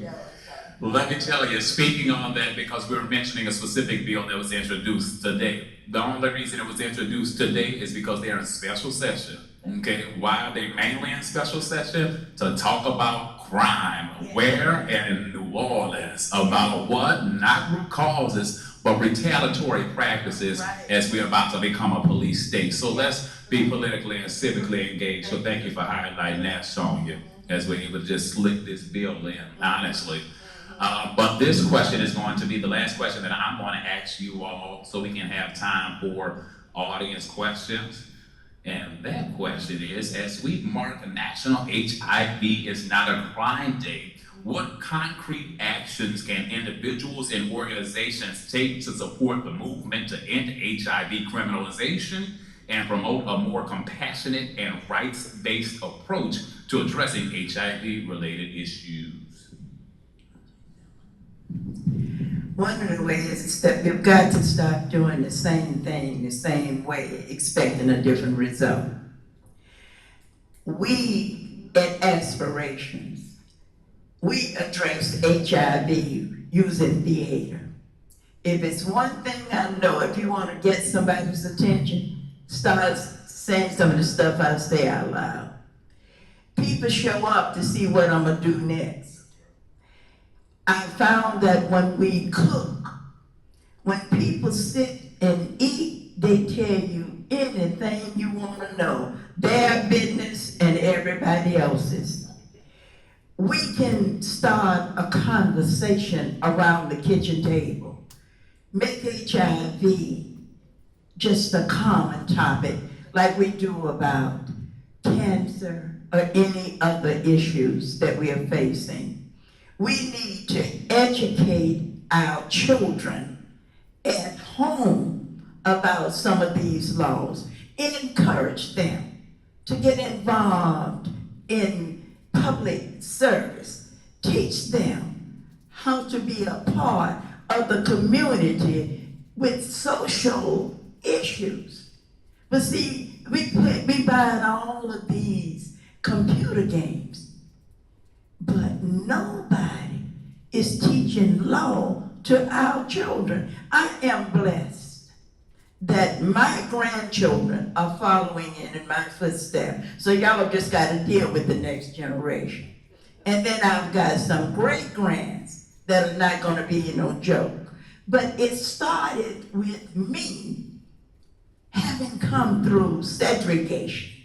Let me tell you, speaking on that, because we're mentioning a specific bill that was introduced today. The only reason it was introduced today is because they're in special session. Okay, why are they mainly in special session? To talk about crime. Where? In New Orleans. About what? Not root causes, but retaliatory practices as we're about to become a police state. So let's be politically and civically engaged. So thank you for highlighting that, Sonia, as we're able to just slip this bill in, honestly. But this question is going to be the last question that I'm going to ask you all so we can have time for audience questions. And that question is, as we mark National HIV is Not a Crime Day, what concrete actions can individuals and organizations take to support the movement to end HIV criminalization and promote a more compassionate and rights-based approach to addressing HIV-related issues? One of the ways is that we've got to stop doing the same thing the same way, expecting a different result. We, at Aspirations, we address HIV using theater. If it's one thing I know, if you want to get somebody's attention, start saying some of the stuff I say out loud. People show up to see what I'm gonna do next. I found that when we cook, when people sit and eat, they tell you anything you want to know, their business and everybody else's. We can start a conversation around the kitchen table. Make HIV just a common topic, like we do about cancer or any other issues that we are facing. We need to educate our children at home about some of these laws. Encourage them to get involved in public service. Teach them how to be a part of the community with social issues. But see, we buy all of these computer games, but nobody is teaching law to our children. I am blessed that my grandchildren are following in my footsteps. So y'all have just got to deal with the next generation. And then I've got some great grands that are not going to be no joke. But it started with me having come through segregation,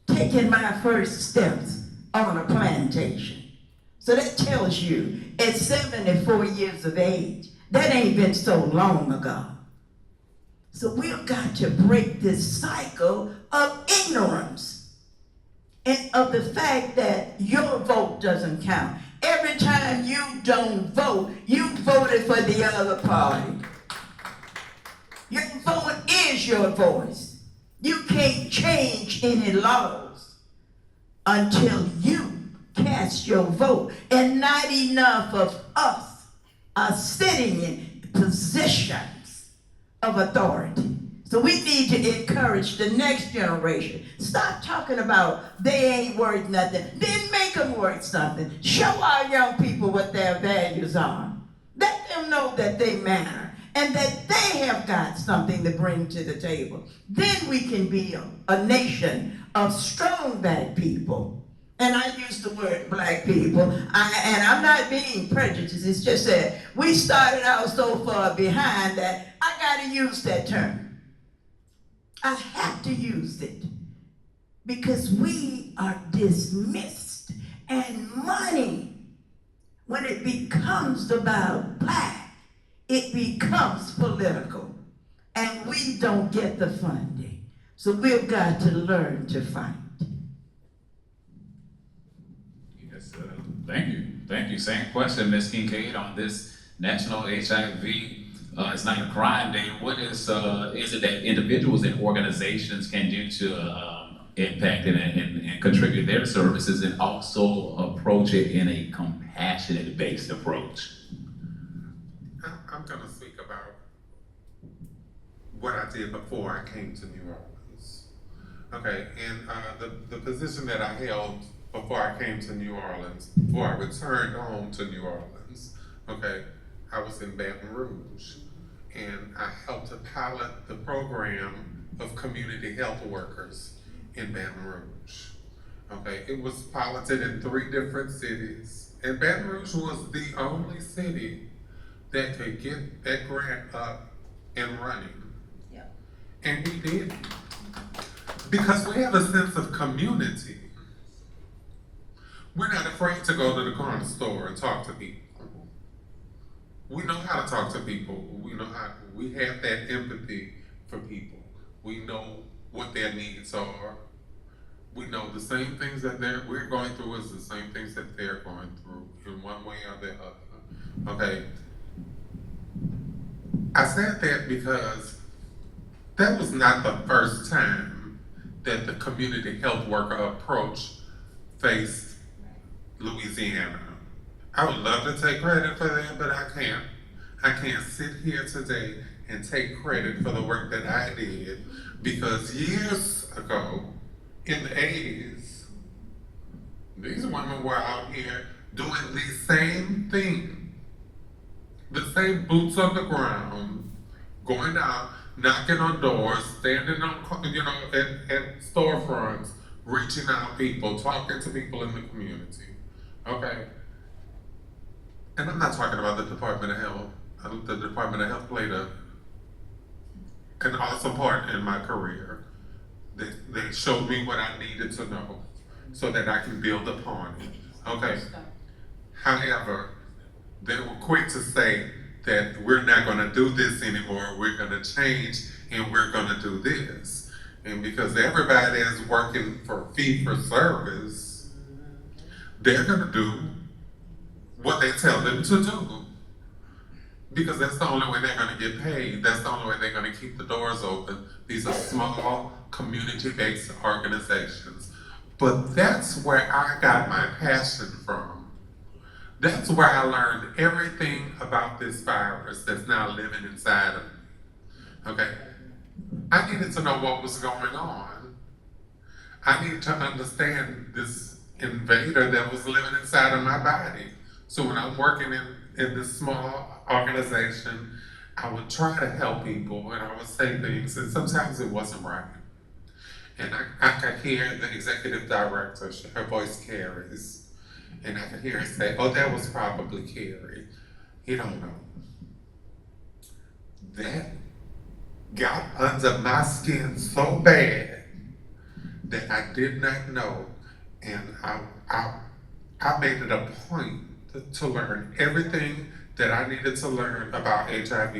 taking my first steps on a plantation. So that tells you, at 74 years of age, that ain't been so long ago. So we've got to break this cycle of ignorance and of the fact that your vote doesn't count. Every time you don't vote, you voted for the other party. Your vote is your voice. You can't change any laws until you cast your vote. And not enough of us are sitting in positions of authority. So we need to encourage the next generation. Stop talking about they ain't worth nothing. Then make them worth something. Show our young people what their values are. Let them know that they matter and that they have got something to bring to the table. Then we can be a nation of strong black people. And I use the word black people, and I'm not being prejudiced. It's just that we started out so far behind that I got to use that term. I have to use it because we are dismissed, and money, when it becomes about black, it becomes political, and we don't get the funding. So we've got to learn to fight. Yes, thank you. Same question, Ms. Kincaid, on this National HIV. It's not a crime day. What is it that individuals and organizations can do to impact and contribute their services and also approach it in a compassionate-based approach? I'm going to speak about what I did before I came to New Orleans. Okay, and the position that I held before I came to New Orleans, before I returned home to New Orleans, okay, I was in Baton Rouge, and I helped to pilot the program of community health workers in Baton Rouge. Okay, it was piloted in 3 different cities, and Baton Rouge was the only city that could get that grant up and running. Yep. And we did, because we have a sense of community. We're not afraid to go to the corner store and talk to people. We know how to talk to people. We have that empathy for people. We know what their needs are. We know the same things that we're going through is the same things that they're going through in one way or the other. Okay. I said that because that was not the first time that the community health worker approach faced Louisiana. I would love to take credit for that, but I can't. I can't sit here today and take credit for the work that I did, because years ago, in the 80s, these women were out here doing the same thing. The same boots on the ground, going out, knocking on doors, standing on, at storefronts, reaching out people, talking to people in the community. Okay. And I'm not talking about the Department of Health. The Department of Health played an awesome part in my career. They showed me what I needed to know so that I can build upon it. Okay. However, they were quick to say that we're not going to do this anymore. We're going to change and we're going to do this. And because everybody is working for fee for service, they're going to do what they tell them to do, because that's the only way they're going to get paid. That's the only way they're going to keep the doors open. These are small, community-based organizations. But that's where I got my passion from. That's where I learned everything about this virus that's now living inside of me. Okay? I needed to know what was going on. I needed to understand this invader that was living inside of my body. So when I'm working in this small organization, I would try to help people and I would say things, and sometimes it wasn't right. And I could hear the executive director, her voice carries, and I could hear her say, oh, that was probably Carrie. You don't know. That got under my skin so bad that I did not know. And I made it a point to learn everything that I needed to learn about HIV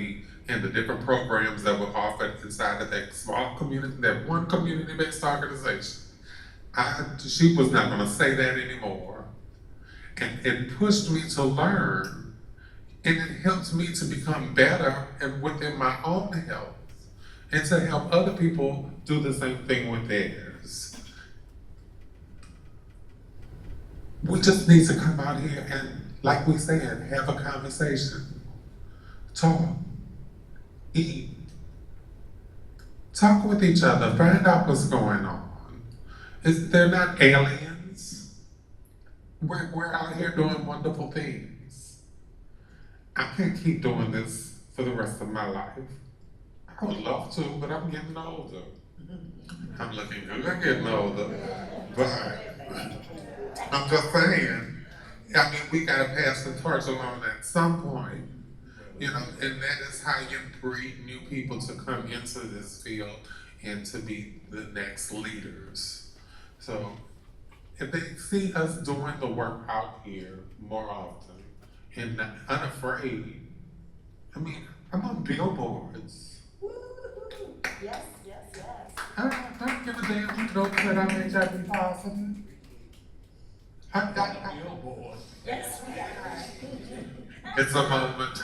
and the different programs that were offered inside of that small community, that one community-based organization. She was not gonna say that anymore. And it pushed me to learn, and it helped me to become better and within my own health, and to help other people do the same thing with theirs. We just need to come out here and, like we said, have a conversation, talk, eat, talk with each other, find out what's going on. They're not aliens. We're out here doing wonderful things. I can't keep doing this for the rest of my life. I would love to, but I'm getting older. I'm looking good getting older, but I'm just saying, I mean, we gotta pass the torch along at some point, you know, and that is how you breed new people to come into this field and to be the next leaders. So if they see us doing the work out here more often and unafraid, I mean, I'm on billboards. Yes, yes, yes. I don't give a damn who knows that I'm HIV positive. Yes, we are. It's a moment.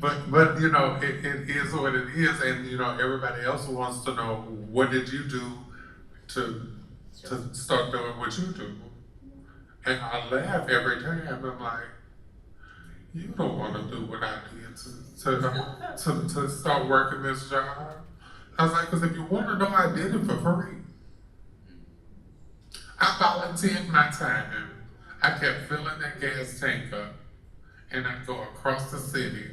But you know, it is what it is, and you know, everybody else wants to know, what did you do to start doing what you do? And I laugh every time. I'm like, you don't want to do what I did to start working this job. I was like, because if you want to know, I did it for free. I volunteered my time. I kept filling that gas tank up, and I'd go across the city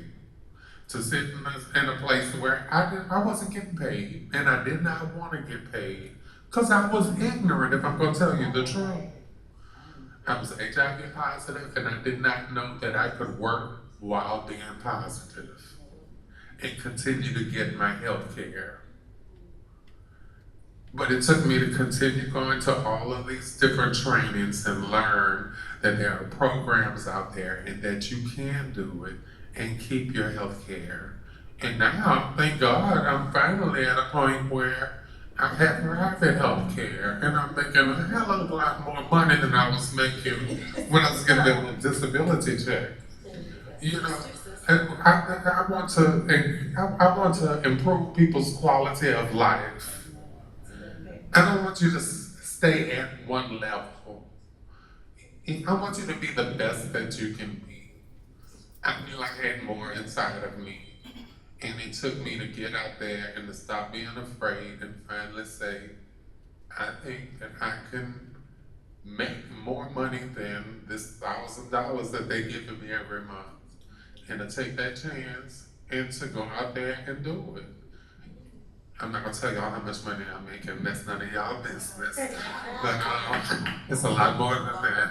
to sit in a place where I wasn't getting paid, and I did not want to get paid, because I was ignorant, if I'm going to tell you the truth. I was HIV positive, and I did not know that I could work while being positive and continue to get my health care. But it took me to continue going to all of these different trainings and learn that there are programs out there and that you can do it and keep your health care. And now, thank God, I'm finally at a point where I have private health care and I'm making a hell of a lot more money than I was making when I was getting a disability check. You know, I want to improve people's quality of life. I don't want you to stay at one level. I want you to be the best that you can be. I knew I had more inside of me. And it took me to get out there and to stop being afraid and finally say, I think that I can make more money than this $1,000 that they give me every month. And to take that chance and to go out there and do it. I'm not gonna tell y'all how much money I'm making, that's none of y'all business. But it's a lot more than that.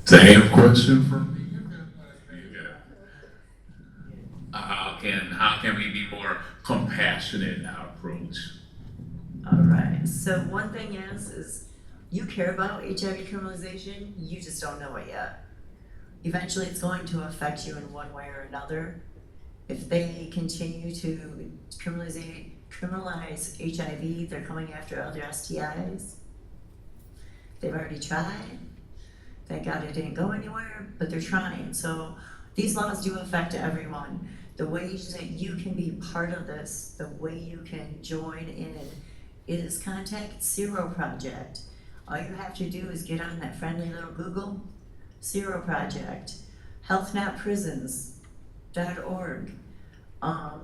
Same question for me. How can we be more compassionate in our approach? All right, so one thing is you care about HIV criminalization, you just don't know it yet. Eventually it's going to affect you in one way or another. If they continue to criminalize HIV, they're coming after other STIs. They've already tried. Thank God it didn't go anywhere, but they're trying. So these laws do affect everyone. The ways that you can be part of this, the way you can join in is contact Zero Project. All you have to do is get on that friendly little Google, Zero Project, healthnotprisons.org,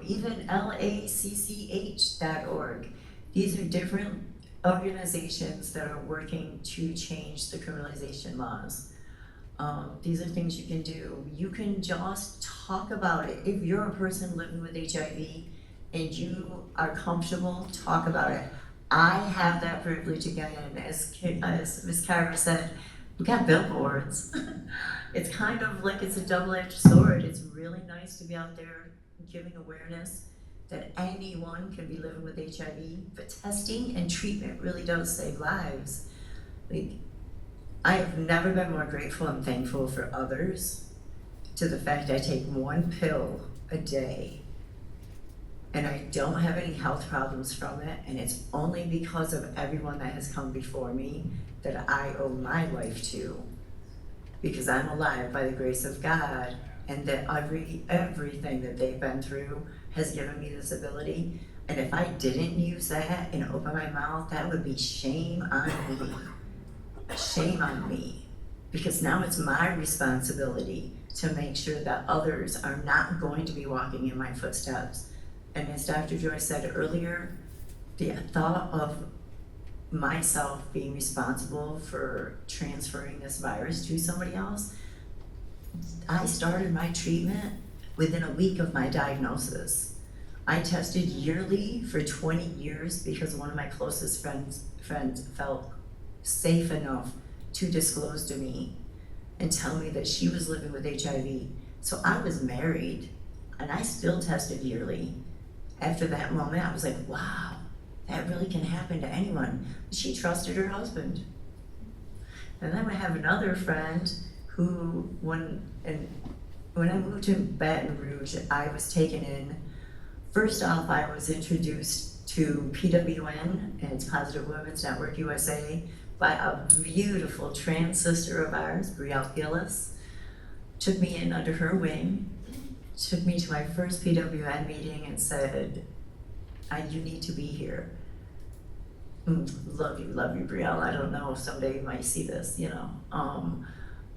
even LACCH.org. These are different organizations that are working to change the criminalization laws. These are things you can do. You can just talk about it. If you're a person living with HIV and you are comfortable, talk about it. I have that privilege again, as Ms. Carver said, we got billboards. It's kind of like it's a double-edged sword. It's really nice to be out there giving awareness that anyone can be living with HIV, but testing and treatment really does save lives. Like, I have never been more grateful and thankful for others to the fact I take one pill a day and I don't have any health problems from it, and it's only because of everyone that has come before me that I owe my life to, because I'm alive by the grace of God and that everything that they've been through has given me this ability. And if I didn't use that and open my mouth, that would be shame on me. Shame on me. Because now it's my responsibility to make sure that others are not going to be walking in my footsteps. And as Dr. Joy said earlier, the thought of myself being responsible for transferring this virus to somebody else, I started my treatment within a week of my diagnosis. I tested yearly for 20 years because one of my closest friends felt safe enough to disclose to me and tell me that she was living with HIV. So I was married and I still tested yearly. After that moment, I was like, wow, that really can happen to anyone. She trusted her husband. And then I have another friend who, when I moved to Baton Rouge, I was taken in. First off, I was introduced to PWN, and it's Positive Women's Network USA, by a beautiful trans sister of ours, Brielle Gillis. Took me in under her wing, took me to my first PWN meeting and said, you need to be here. Love you, Brielle. I don't know if someday you might see this, you know.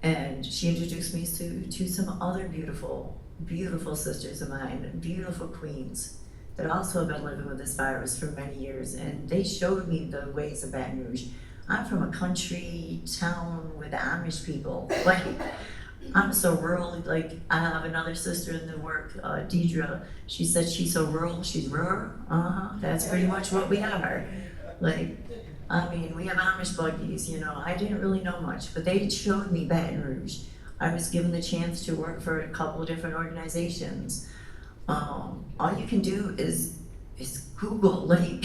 And she introduced me to some other beautiful sisters of mine, beautiful queens that also have been living with this virus for many years. And they showed me the ways of Baton Rouge. I'm from a country town with Amish people. Like, I'm so rural. Like, I have another sister in the work, Deidre. She said she's so rural, she's rural. That's pretty much what we are. Like, I mean, we have Amish buggies, you know. I didn't really know much, but they showed me Baton Rouge. I was given the chance to work for a couple of different organizations. All you can do is Google, like,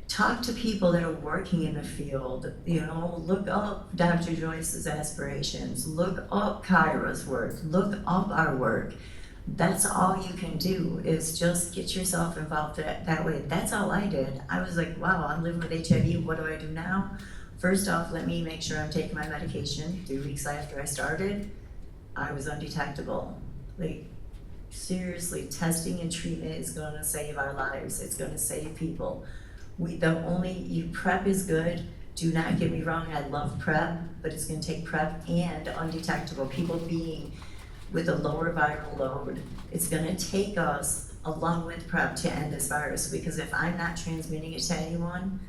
talk to people that are working in the field, you know, look up Dr. Joyce's aspirations, look up Kyra's work, look up our work. That's all you can do, is just get yourself involved that way. That's all I did. I was like, wow, I'm living with HIV, what do I do now? First off, let me make sure I'm taking my medication. 3 weeks after I started, I was undetectable. Like, seriously, testing and treatment is gonna save our lives. It's gonna save people. PrEP is good. Do not get me wrong, I love PrEP, but it's gonna take PrEP and undetectable, people being with a lower viral load. It's gonna take us, along with PrEP, to end this virus, because if I'm not transmitting it to anyone,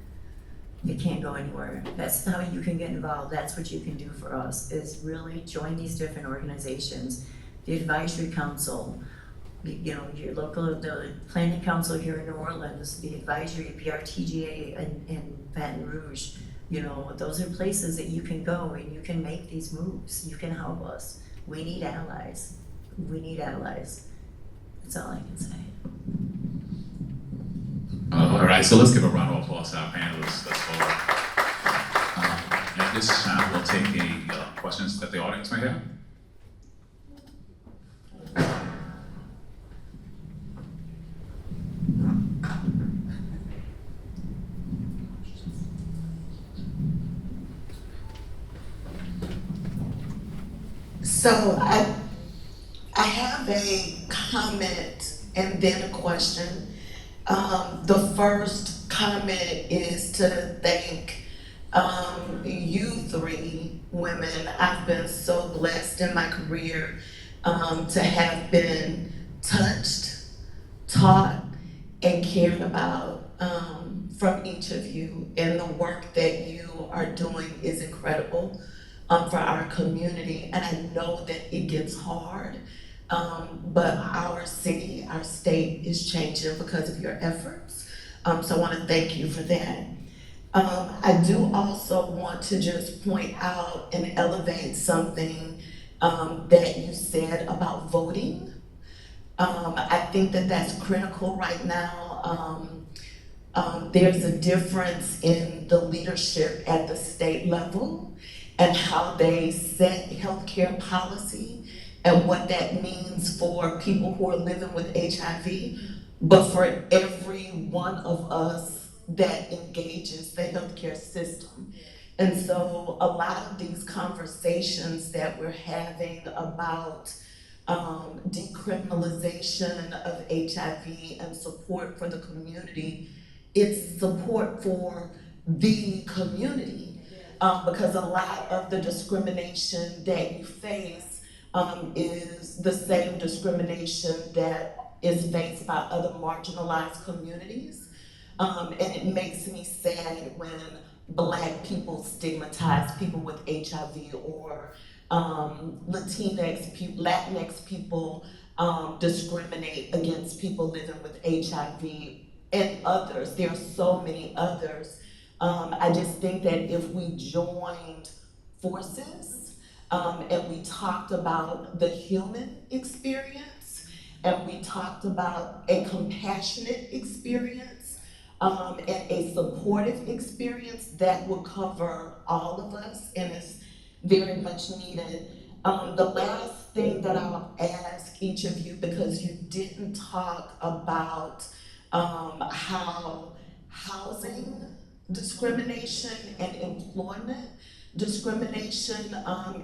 it can't go anywhere. That's how you can get involved. That's what you can do for us, is really join these different organizations. The advisory council, you know, your local, the planning council here in New Orleans, the advisory PRTGA in Baton Rouge, you know, those are places that you can go and you can make these moves. You can help us. We need allies. We need allies. That's all I can say. All right, so let's give a round of applause to our panelists thus far. At this time, we'll take any questions that the audience may have. So I have a comment and then a question. The first comment is to thank you three women. I've been so blessed in my career to have been touched, taught, and cared about from each of you. And the work that you are doing is incredible for our community. And I know that it gets hard, but our city, our state is changing because of your efforts. So I want to thank you for that. I do also want to just point out and elevate something that you said about voting. I think that that's critical right now. There's a difference in the leadership at the state level and how they set healthcare policy and what that means for people who are living with HIV, but for every one of us that engages the healthcare system. And so a lot of these conversations that we're having about decriminalization of HIV and support for the community, it's support for the community. Because a lot of the discrimination that you face is the same discrimination that is faced by other marginalized communities. And it makes me sad when Black people stigmatize people with HIV, or Latinx people discriminate against people living with HIV, and others. There are so many others. I just think that if we joined forces and we talked about the human experience and we talked about a compassionate experience and a supportive experience, that would cover all of us, and it's very much needed. The last thing that I'll ask each of you, because you didn't talk about how housing discrimination and employment discrimination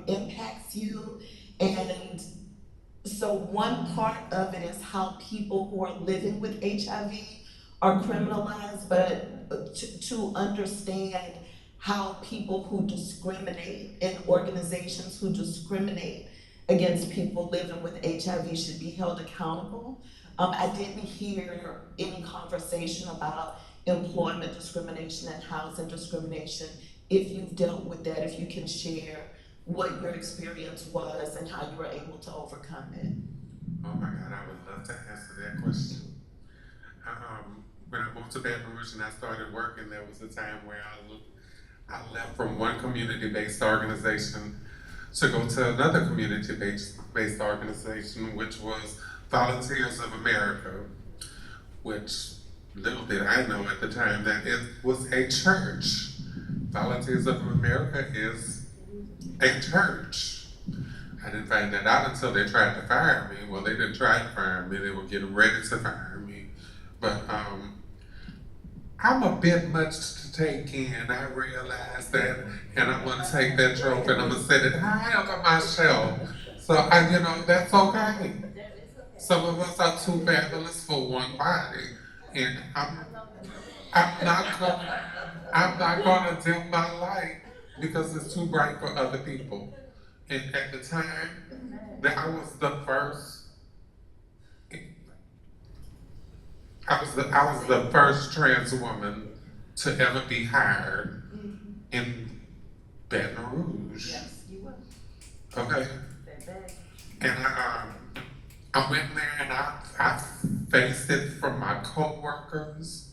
impacts you. And so one part of it is how people who are living with HIV are criminalized, but to understand how people who discriminate and organizations who discriminate against people living with HIV should be held accountable. I didn't hear any conversation about employment discrimination and housing discrimination. If you've dealt with that, if you can share what your experience was and how you were able to overcome it. Oh my God, I would love to answer that question. When I moved to Baton Rouge and I started working, there was a time where I left from one community-based organization to go to another community-based organization, which was Volunteers of America, which little did I know at the time that it was a church. Volunteers of America is a church. I didn't find that out until they tried to fire me. Well, they didn't try to fire me, they were getting ready to fire me. But I'm a bit much to take in. I realize that, and I'm gonna take that trophy and I'm gonna set it high up on my shelf. So that's okay. Some of us are too fabulous for one body, and I'm not gonna dim my light because it's too bright for other people. And at the time that I was the first trans woman to ever be hired in Baton Rouge. Yes, you were. Okay. And I went there and I faced it from my co-workers.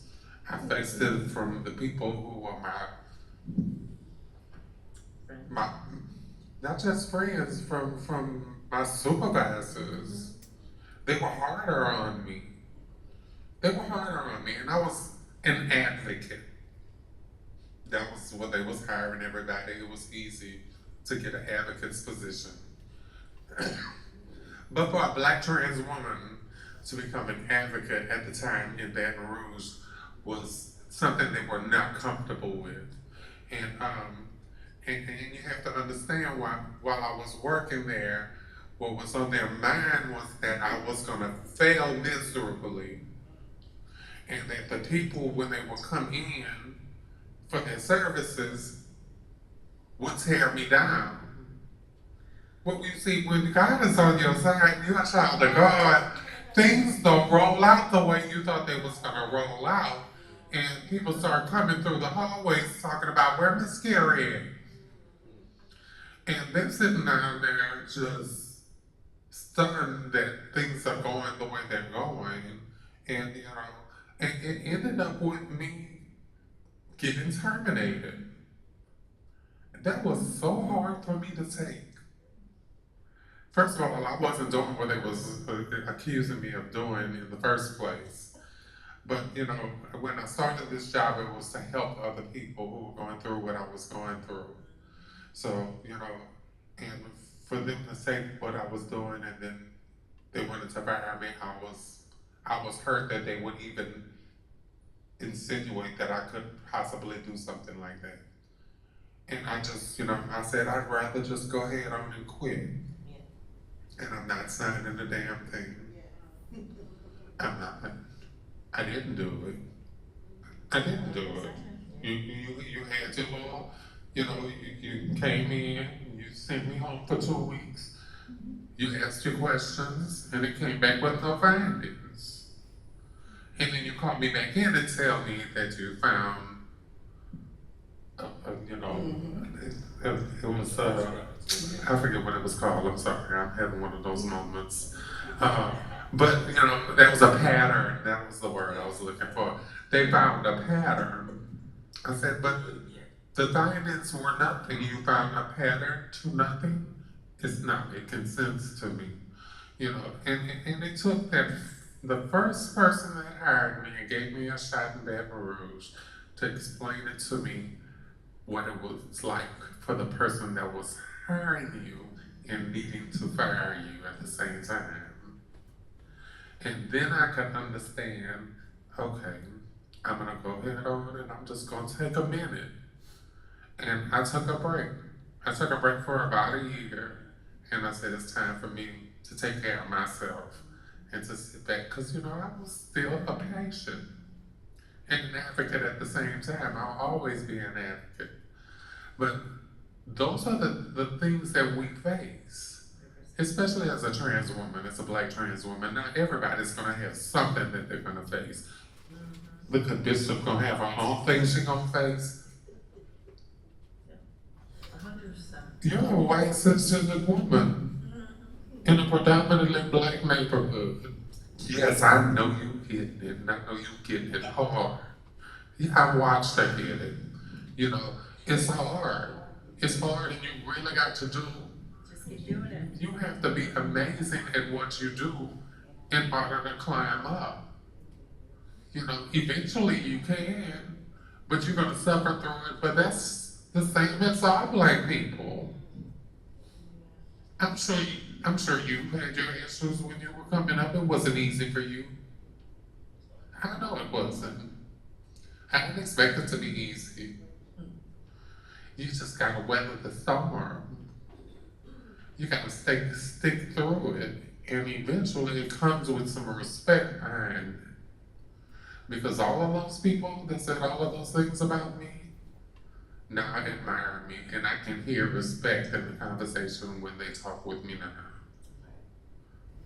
I faced it from the people who were my not just friends, from my supervisors. They were harder on me. And I was an advocate. That was what they was hiring everybody. It was easy to get an advocate's position. But for a Black trans woman to become an advocate at the time in Baton Rouge was something they were not comfortable with. And you have to understand, while I was working there, what was on their mind was that I was gonna fail miserably. And that the people, when they would come in for their services, would tear me down. Well, you see, when God is on your side, you're a child of God, things don't roll out the way you thought they was gonna roll out. And people start coming through the hallways talking about where Miss Carrie is. And they're sitting down there just stunned that things are going the way they're going. And and it ended up with me getting terminated. That was so hard for me to take. First of all, I wasn't doing what they was accusing me of doing in the first place. But when I started this job, it was to help other people who were going through what I was going through. So, and for them to say what I was doing and then they wanted to fire me, I was hurt that they would even insinuate that I could possibly do something like that. And I just, I said, I'd rather just go ahead on and quit. and I'm not signing a damn thing. I'm not. I didn't do it. I didn't do it. You had your little, you came in, you sent me home for 2 weeks. You asked your questions, and it came back with no findings. And then you called me back in and tell me that you found, it was, I forget what it was called. I'm sorry, I'm having one of those moments. But that was a pattern. That was the word I was looking for. They found a pattern. I said, but the findings were nothing. You found a pattern to nothing. It's not making sense to me. And it took the first person that hired me and gave me a shot in Baton Rouge to explain it to me what it was like for the person that was hiring you and needing to fire you at the same time. And then I could understand, okay, I'm gonna go ahead on and I'm just gonna take a minute. And I took a break. I took a break for about a year, and I said it's time for me to take care of myself and to sit back, because I was still a patient and an advocate at the same time. I'll always be an advocate. But those are the things that we face, especially as a trans woman, as a Black trans woman. Not everybody's gonna have something that they're gonna face. The condition gonna have her own things she's gonna face. 100%. You're a white cisgender woman in a predominantly Black neighborhood. Yes, I know you getting it, and I know you getting it hard. Yeah, I watched her get it. It's hard. It's hard, and you really got to do. Just keep doing it. You have to be amazing at what you do in order to climb up. Eventually you can, but you're gonna suffer through it. But that's the same as all Black people. I'm sure you had your issues when you were coming up. It wasn't easy for you. I know it wasn't. I didn't expect it to be easy. You just gotta weather the storm. You gotta stick through it, and eventually it comes with some respect behind it. Because all of those people that said all of those things about me, now admire me, and I can hear respect in the conversation when they talk with me now.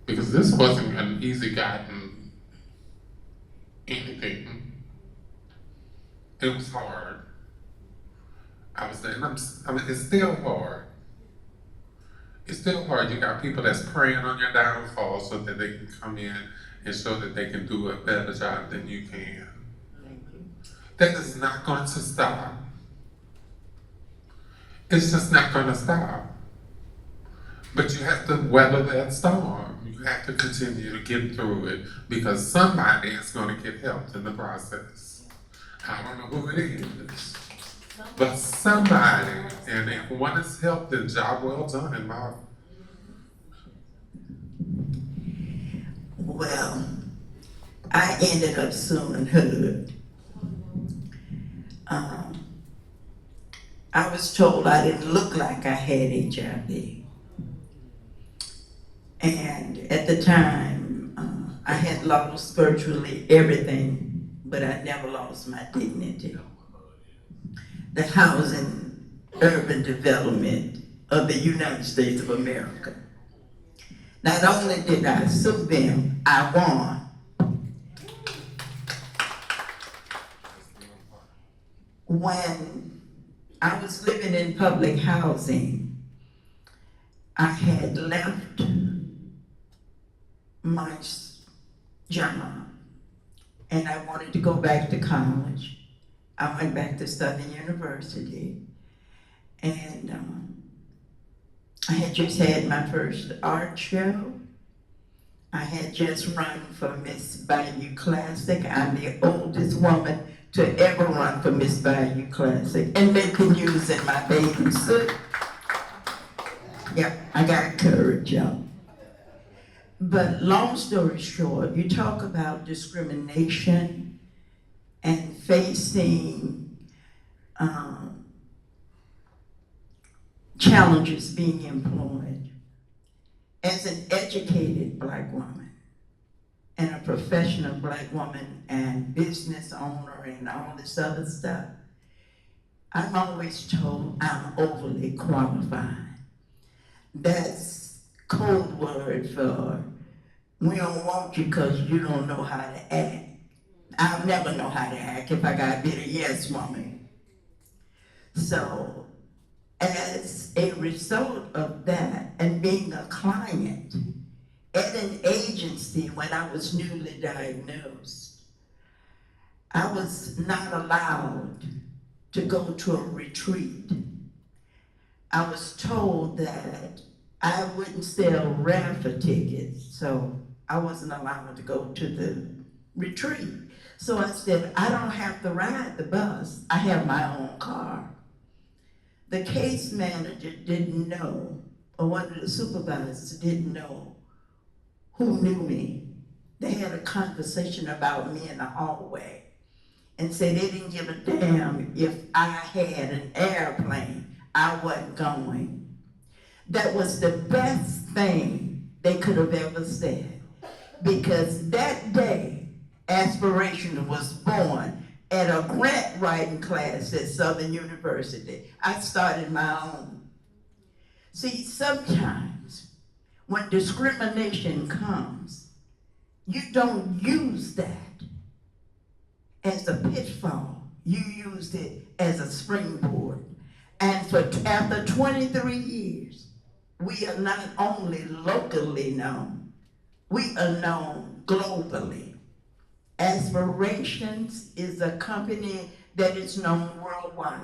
Because this wasn't an easy gotten anything. It was hard. I was there, and it's still hard. It's still hard. You got people that's preying on your downfall so that they can come in and show that they can do a better job than you can. That is not going to stop. It's just not going to stop. But you have to weather that storm. You have to continue to get through it, because somebody is going to get helped in the process. I don't know who it is, but somebody, and if one is helped, then job well done in my. Well, I ended up suing HUD. I was told I didn't look like I had HIV. And at the time, I had lost virtually everything, but I never lost my dignity. The housing, urban development of the United States of America. Not only did I sue them, I won. When I was living in public housing, I had left my job and I wanted to go back to college. I went back to Southern University, and I had just had my first art show. I had just run for Miss Bayou Classic. I'm the oldest woman to ever run for Miss Bayou Classic, and make the news in my bathing suit. Yeah, I got courage, y'all. But long story short, you talk about discrimination and facing challenges being employed. As an educated Black woman and a professional Black woman and business owner and all this other stuff, I'm always told I'm overly qualified. That's code word for we don't want you because you don't know how to act. I'll never know how to act if I got to be a yes woman. So as a result of that and being a client at an agency when I was newly diagnosed, I was not allowed to go to a retreat. I was told that I wouldn't sell raffle tickets, so I wasn't allowed to go to the retreat. So I said, I don't have to ride the bus. I have my own car. The case manager didn't know, or one of the supervisors didn't know who knew me. They had a conversation about me in the hallway and said they didn't give a damn if I had an airplane, I wasn't going. That was the best thing they could have ever said, because that day, Aspiration was born at a grant writing class at Southern University. I started my own. See, sometimes when discrimination comes, you don't use that as a pitfall. You used it as a springboard. And after 23 years, we are not only locally known, we are known globally. Aspirations is a company that is known worldwide.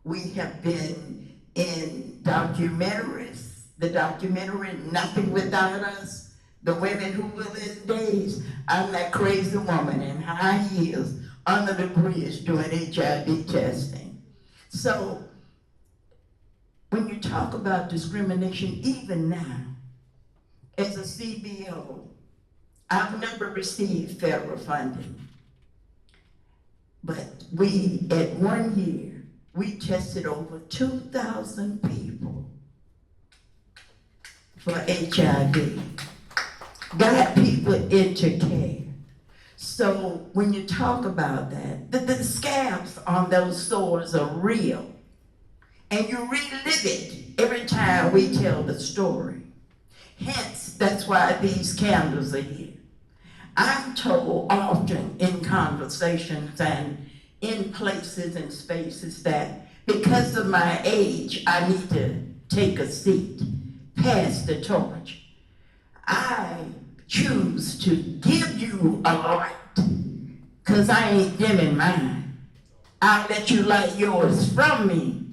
We have been in documentaries, the documentary Nothing Without Us, the women who will in days. I'm that crazy woman in high heels under the bridge doing HIV testing. So when you talk about discrimination, even now, as a CBO, I've never received federal funding. But we, at 1 year, we tested over 2,000 people for HIV. Got people into care. So when you talk about that, the scabs on those sores are real. And you relive it every time we tell the story. Hence, that's why these candles are here. I'm told often in conversations and in places and spaces that because of my age, I need to take a seat, pass the torch. I choose to give you a light, because I ain't dimming mine. I'll let you light yours from me,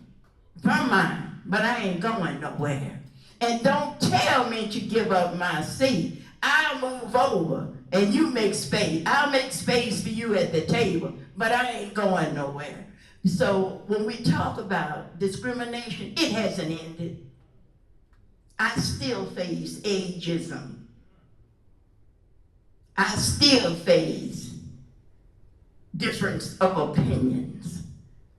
from mine, but I ain't going nowhere. And don't tell me to give up my seat. I'll move over and you make space. I'll make space for you at the table, but I ain't going nowhere. So when we talk about discrimination, it hasn't ended. I still face ageism. I still face difference of opinions.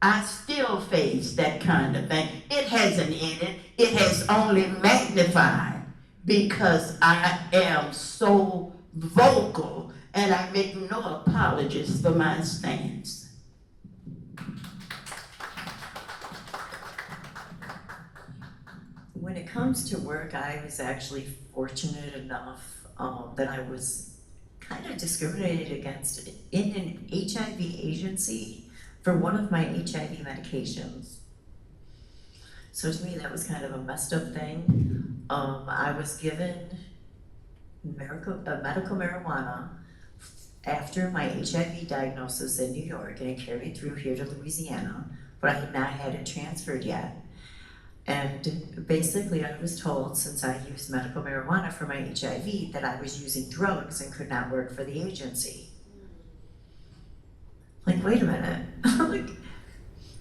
I still face that kind of thing. It hasn't ended. It has only magnified because I am so vocal and I make no apologies for my stance. When it comes to work, I was actually fortunate enough that I was kind of discriminated against in an HIV agency for one of my HIV medications. So to me, that was kind of a messed up thing. I was given medical marijuana after my HIV diagnosis in New York, and it carried through here to Louisiana, but I had not had it transferred yet. And basically I was told, since I used medical marijuana for my HIV, that I was using drugs and could not work for the agency. Like, wait a minute.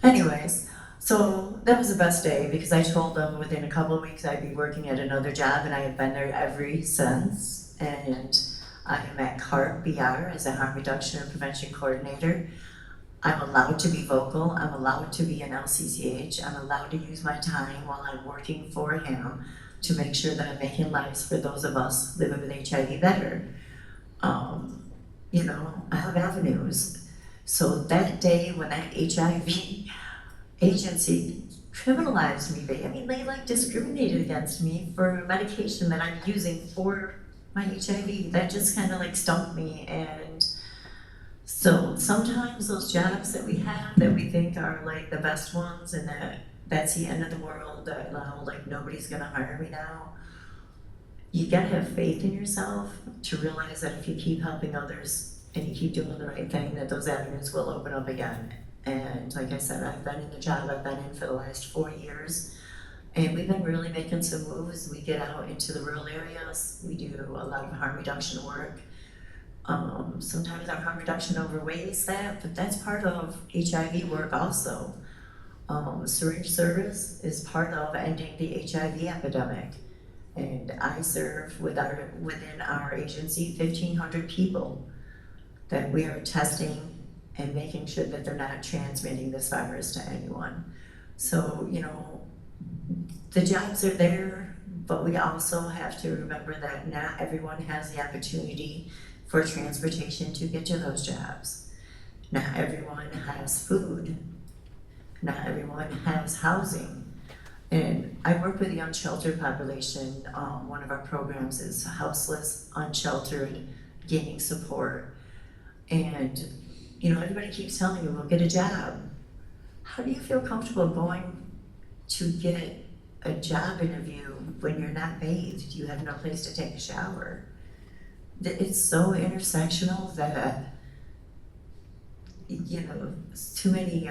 Anyways, so that was the best day because I told them within a couple of weeks I'd be working at another job, and I have been there ever since. And I am at CART BR as a harm reduction and prevention coordinator. I'm allowed to be vocal, I'm allowed to be an LCCH, I'm allowed to use my time while I'm working for him to make sure that I'm making lives for those of us living with HIV better. You know, I have avenues. So that day when that HIV agency criminalized me, I mean, they like discriminated against me for medication that I'm using for my HIV. That just kind of like stumped me. And so sometimes those jobs that we have that we think are like the best ones and that's the end of the world, that now like nobody's gonna hire me now. You gotta have faith in yourself to realize that if you keep helping others and you keep doing the right thing, that those avenues will open up again. And like I said, I've been in the job I've been in for the last 4 years, and we've been really making some moves. We get out into the rural areas, we do a lot of harm reduction work. Sometimes our harm reduction overweighs that, but that's part of HIV work also. Syringe service is part of ending the HIV epidemic. And I serve within our agency 1,500 people that we are testing and making sure that they're not transmitting this virus to anyone. So, you know, the jobs are there, but we also have to remember that not everyone has the opportunity for transportation to get to those jobs. Not everyone has food. Not everyone has housing. And I work with the unsheltered population. One of our programs is houseless, unsheltered, gaining support. And, you know, everybody keeps telling you, well, get a job. How do you feel comfortable going to get a job interview when you're not bathed? You have no place to take a shower. It's so intersectional that, you know, too many,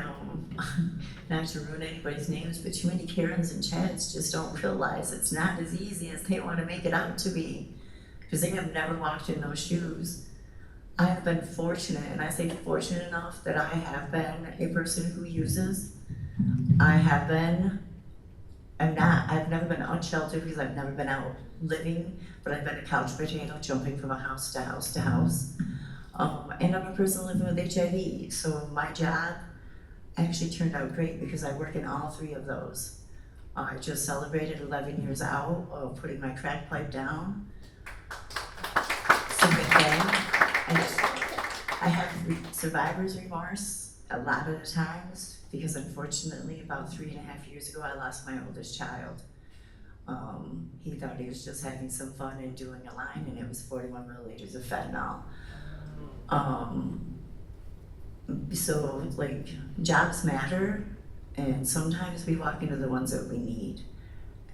not to ruin anybody's names, but too many Karens and Chads just don't realize it's not as easy as they want to make it out to be, because they have never walked in those shoes. I have been fortunate, and I say fortunate enough that I have been a person who uses. I've never been unsheltered because I've never been out living, but I've been a couch potato jumping from house to house to house. And I'm a person living with HIV, so my job actually turned out great because I work in all three of those. I just celebrated 11 years out of putting my crack pipe down. It's a good thing. I have survivor's remorse a lot of the times because unfortunately about 3.5 years ago I lost my oldest child. He thought he was just having some fun and doing a line, and it was 41 milliliters of fentanyl. So like jobs matter, and sometimes we walk into the ones that we need.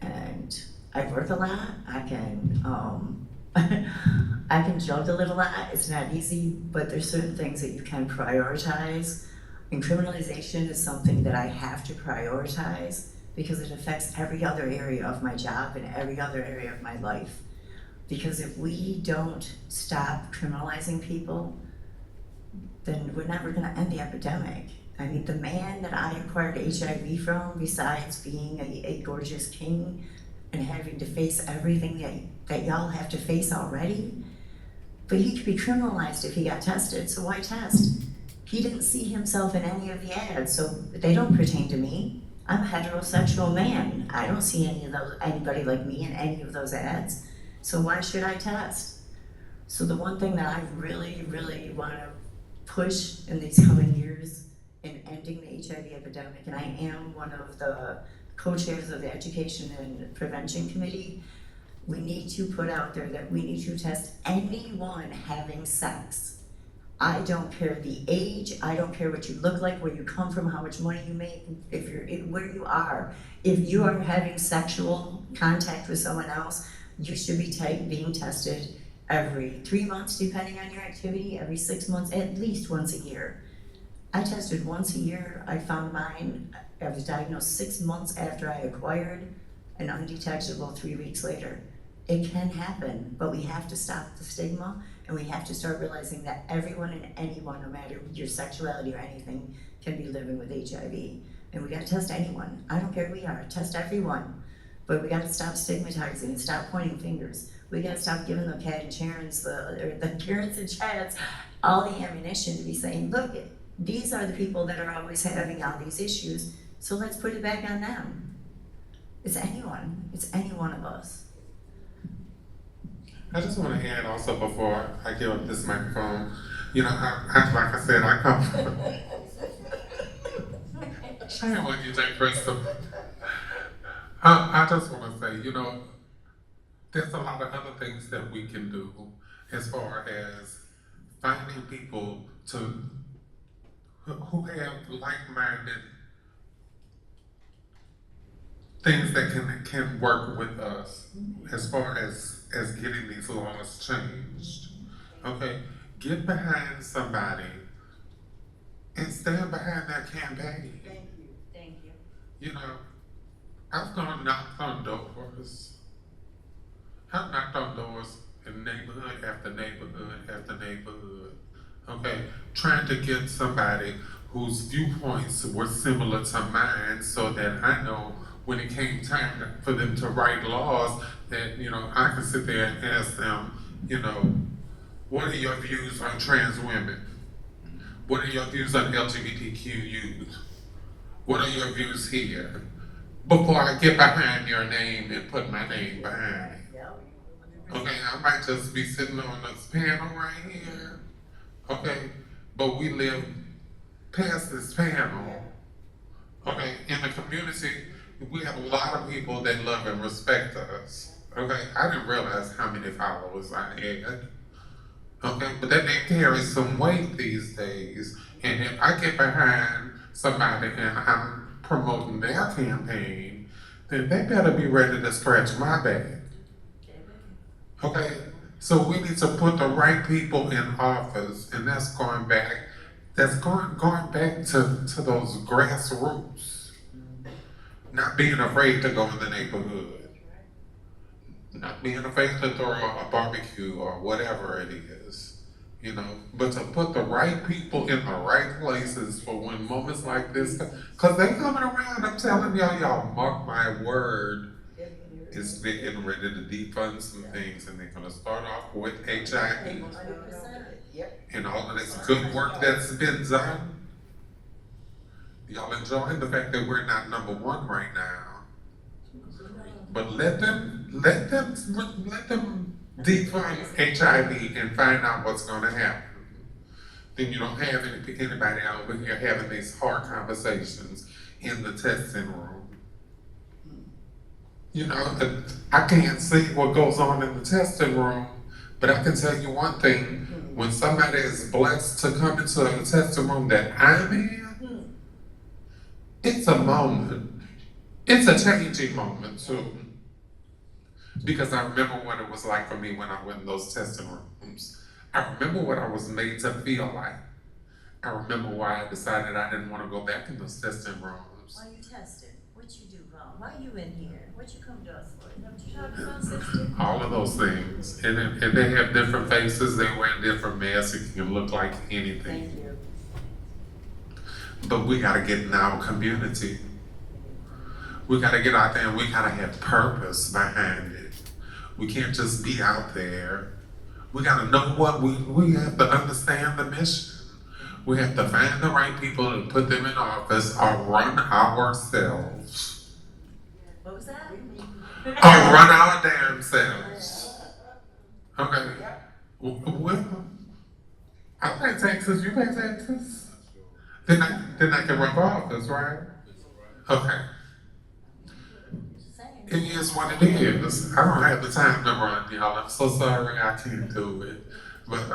And I work a lot. I can I can juggle it a lot. It's not easy, but there's certain things that you can prioritize. And criminalization is something that I have to prioritize because it affects every other area of my job and every other area of my life. Because if we don't stop criminalizing people, then we're never gonna end the epidemic. I mean, the man that I acquired HIV from, besides being a gorgeous king and having to face everything that y'all have to face already, but he could be criminalized if he got tested, so why test? He didn't see himself in any of the ads, so they don't pertain to me. I'm a heterosexual man. I don't see anybody like me in any of those ads, so why should I test? So the one thing that I really, really wanna push in these coming years in ending the HIV epidemic, and I am one of the co-chairs of the Education and Prevention Committee, we need to put out there that we need to test anyone having sex. I don't care the age, I don't care what you look like, where you come from, how much money you make, where you are. If you are having sexual contact with someone else, you should be being tested every 3 months, depending on your activity, every 6 months, at least once a year. I tested once a year. I found mine. I was diagnosed 6 months after I acquired, and undetectable 3 weeks later. It can happen, but we have to stop the stigma, and we have to start realizing that everyone and anyone, no matter your sexuality or anything, can be living with HIV. And we gotta test anyone. I don't care who we are, test everyone. But we gotta stop stigmatizing and stop pointing fingers. We gotta stop giving the Kat and Charons, the Karens and Chads, all the ammunition to be saying, look, these are the people that are always having all these issues, so let's put it back on them. It's anyone. It's any one of us. I just want to add also before I give up this microphone, you know, like I said, I come from. Shame on you, Jake Crystal. I just want to say, you know, there's a lot of other things that we can do as far as finding people who have like-minded things that can work with us as far as getting these laws changed. Okay, get behind somebody and stand behind that campaign. Thank you. Thank you. You know, I've gone knocked on doors. I've knocked on doors in neighborhood after neighborhood after neighborhood. Okay, trying to get somebody whose viewpoints were similar to mine so that I know when it came time for them to write laws that, you know, I could sit there and ask them, you know, what are your views on trans women? What are your views on LGBTQ youth? What are your views here? Before I get behind your name and put my name behind it. Okay, I might just be sitting on this panel right here. Okay, but we live past this panel. Okay, in the community, we have a lot of people that love and respect us. Okay, I didn't realize how many followers I had. Okay, but that name carries some weight these days. And if I get behind somebody and I'm promoting their campaign, then they better be ready to scratch my back. Okay, so we need to put the right people in office, and that's going back to those grassroots. Not being afraid to go in the neighborhood. Not being afraid to throw a barbecue or whatever it is. You know, but to put the right people in the right places for when moments like this, because they coming around, I'm telling y'all, mark my word, it's getting ready to defund some things, and they're gonna start off with HIV. And all of this good work that's been done. Y'all enjoying the fact that we're not number one right now. But let them defund HIV and find out what's gonna happen. Then you don't have anybody over here having these hard conversations in the testing room. You know, I can't see what goes on in the testing room, but I can tell you one thing, when somebody is blessed to come into a testing room that I'm in, it's a moment. It's a changing moment too. Because I remember what it was like for me when I went in those testing rooms. I remember what I was made to feel like. I remember why I decided I didn't want to go back in those testing rooms. Why you tested? What you do wrong? Why you in here? What you come to us for? Is that what you trying to do, sister? All of those things. And they have different faces, they wear different masks, it can look like anything. Thank you. But we gotta get in our community. We gotta get out there and we gotta have purpose behind it. We can't just be out there. We gotta know what we have to understand the mission. We have to find the right people and put them in office or run ourselves. What was that? Or run our damn selves. Okay. Well, I pay taxes, you pay taxes. Then I can run for office, right? Okay. It is what it is. I don't have the time to run, y'all. I'm so sorry I can't do it. But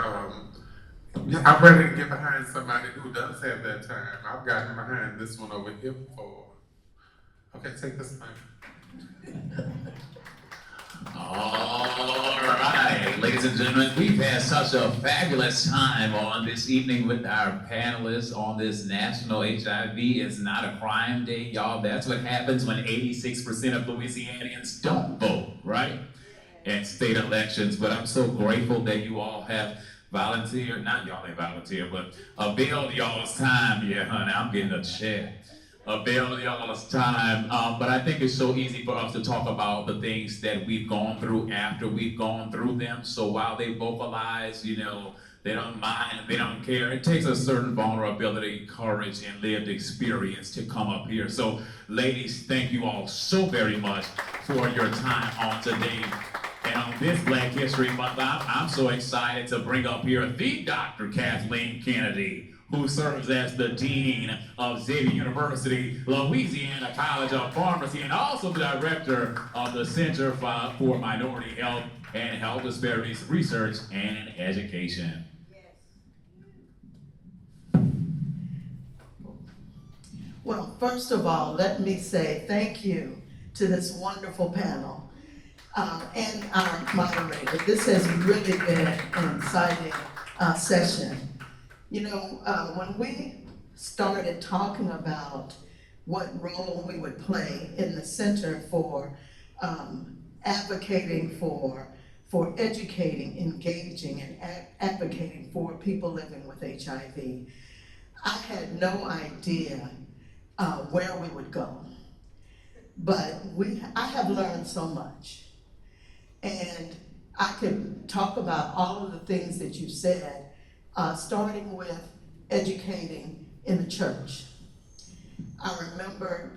yeah, I'm ready to get behind somebody who does have that time. I've gotten behind this one over here before. Okay, take this mic. All right, ladies and gentlemen, we've had such a fabulous time on this evening with our panelists on this National HIV is Not a Crime Day. Y'all, that's what happens when 86% of Louisianians don't vote, right? At state elections. But I'm so grateful that you all have volunteered, not y'all ain't volunteer, but availed y'all's time. Yeah, honey, I'm getting a check. Avail y'all's time, but I think it's so easy for us to talk about the things that we've gone through after we've gone through them. So while they vocalize, you know, They don't mind, they don't care. It takes a certain vulnerability, courage, and lived experience to come up here. So, ladies, thank you all so very much for your time on today. And on this Black History Month, I'm so excited to bring up here the Dr. Kathleen Kennedy, who serves as the Dean of Xavier University, Louisiana College of Pharmacy, and also the Director of the Center for Minority Health and Health Disparities Research and Education. Well, first of all, let me say thank you to this wonderful panel and our moderator. This has really been an exciting session. You know, when we started talking about what role we would play in the Center for advocating for educating, engaging, and advocating for people living with HIV, I had no idea where we would go. But I have learned so much. And I could talk about all of the things that you said, starting with educating in the church. I remember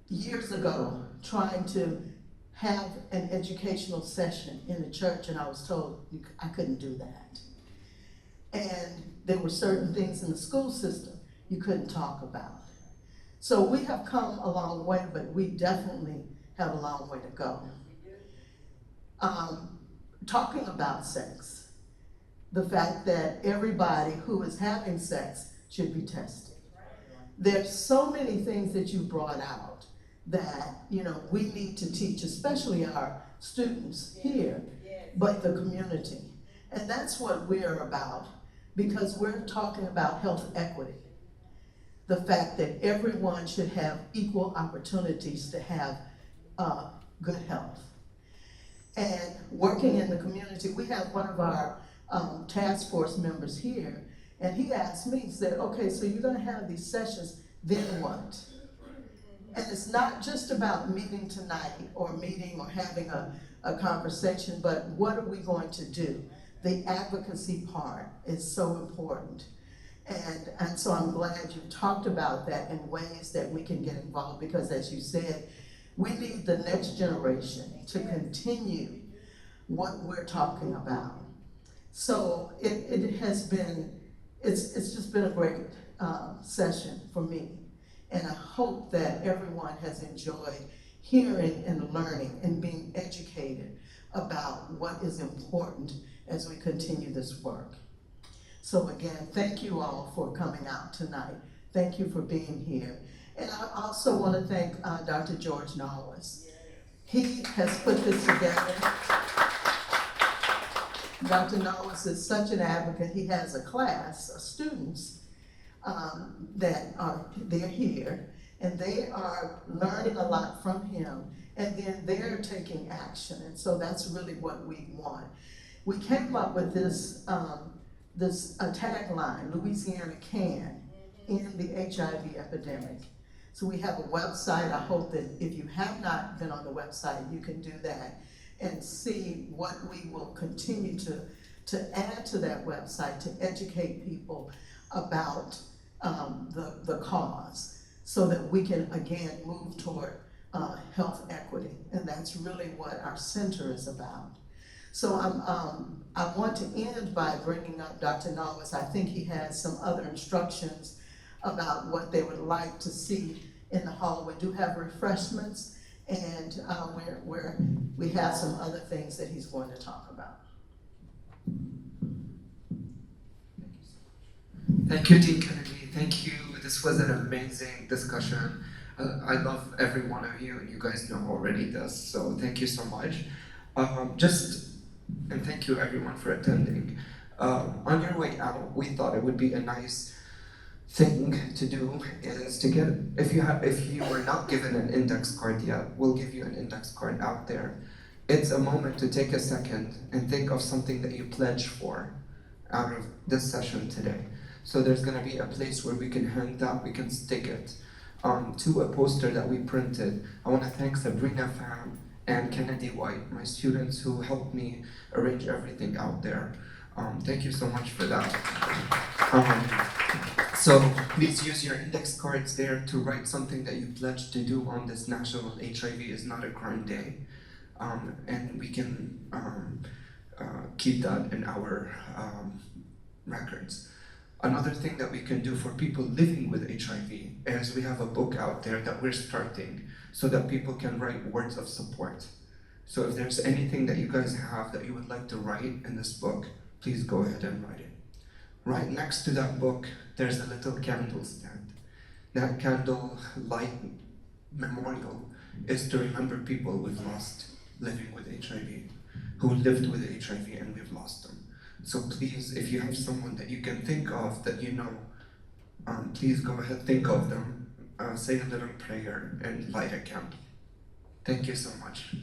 years ago trying to have an educational session in the church, and I was told I couldn't do that. And there were certain things in the school system you couldn't talk about. So we have come a long way, but we definitely have a long way to go. Talking about sex, the fact that everybody who is having sex should be tested. There's so many things that you brought out that, you know, we need to teach, especially our students here, but the community. And that's what we're about, because we're talking about health equity. The fact that everyone should have equal opportunities to have good health. And working in the community, we have one of our task force members here, and he asked me, he said, okay, so you're gonna have these sessions, then what? And it's not just about meeting tonight or meeting or having a conversation, but what are we going to do? The advocacy part is so important. And so I'm glad you talked about that in ways that we can get involved, because as you said, we need the next generation to continue what we're talking about. So it has been, it's just been a great session for me. And I hope that everyone has enjoyed hearing and learning and being educated about what is important as we continue this work. So again, thank you all for coming out tonight. Thank you for being here. And I also want to thank Dr. George Nawaz. He has put this together. Dr. Nawaz is such an advocate. He has a class of students they're here, and they are learning a lot from him, and then they're taking action. And so that's really what we want. We came up with this tagline, Louisiana can, in the HIV epidemic. So we have a website. I hope that if you have not been on the website, you can do that and see what we will continue to add to that website to educate people about the cause, so that we can again move toward health equity. And that's really what our center is about. So I want to end by bringing up Dr. Nawaz. I think he has some other instructions about what they would like to see in the hall. We do have refreshments, and we have some other things that he's going to talk about. Thank you, Dean Kennedy. Thank you. This was an amazing discussion. I love every one of you, and you guys know already this, so thank you so much. And thank you everyone for attending. On your way out, we thought it would be a nice thing to do is to get, if you were not given an index card yet, we'll give you an index card out there. It's a moment to take a second and think of something that you pledged for out of this session today. So there's gonna be a place where we can hand that, we can stick it to a poster that we printed. I wanna thank Sabrina Pham and Kennedy White, my students who helped me arrange everything out there. Thank you so much for that. So please use your index cards there to write something that you pledged to do on this National HIV is Not a Crime Day. And we can keep that in our records. Another thing that we can do for people living with HIV is we have a book out there that we're starting so that people can write words of support. So if there's anything that you guys have that you would like to write in this book, please go ahead and write it. Right next to that book, there's a little candle stand. That candle light memorial is to remember people we've lost living with HIV, who lived with HIV and we've lost them. So please, if you have someone that you can think of that you know, please go ahead, think of them, say a little prayer, and light a candle. Thank you so much.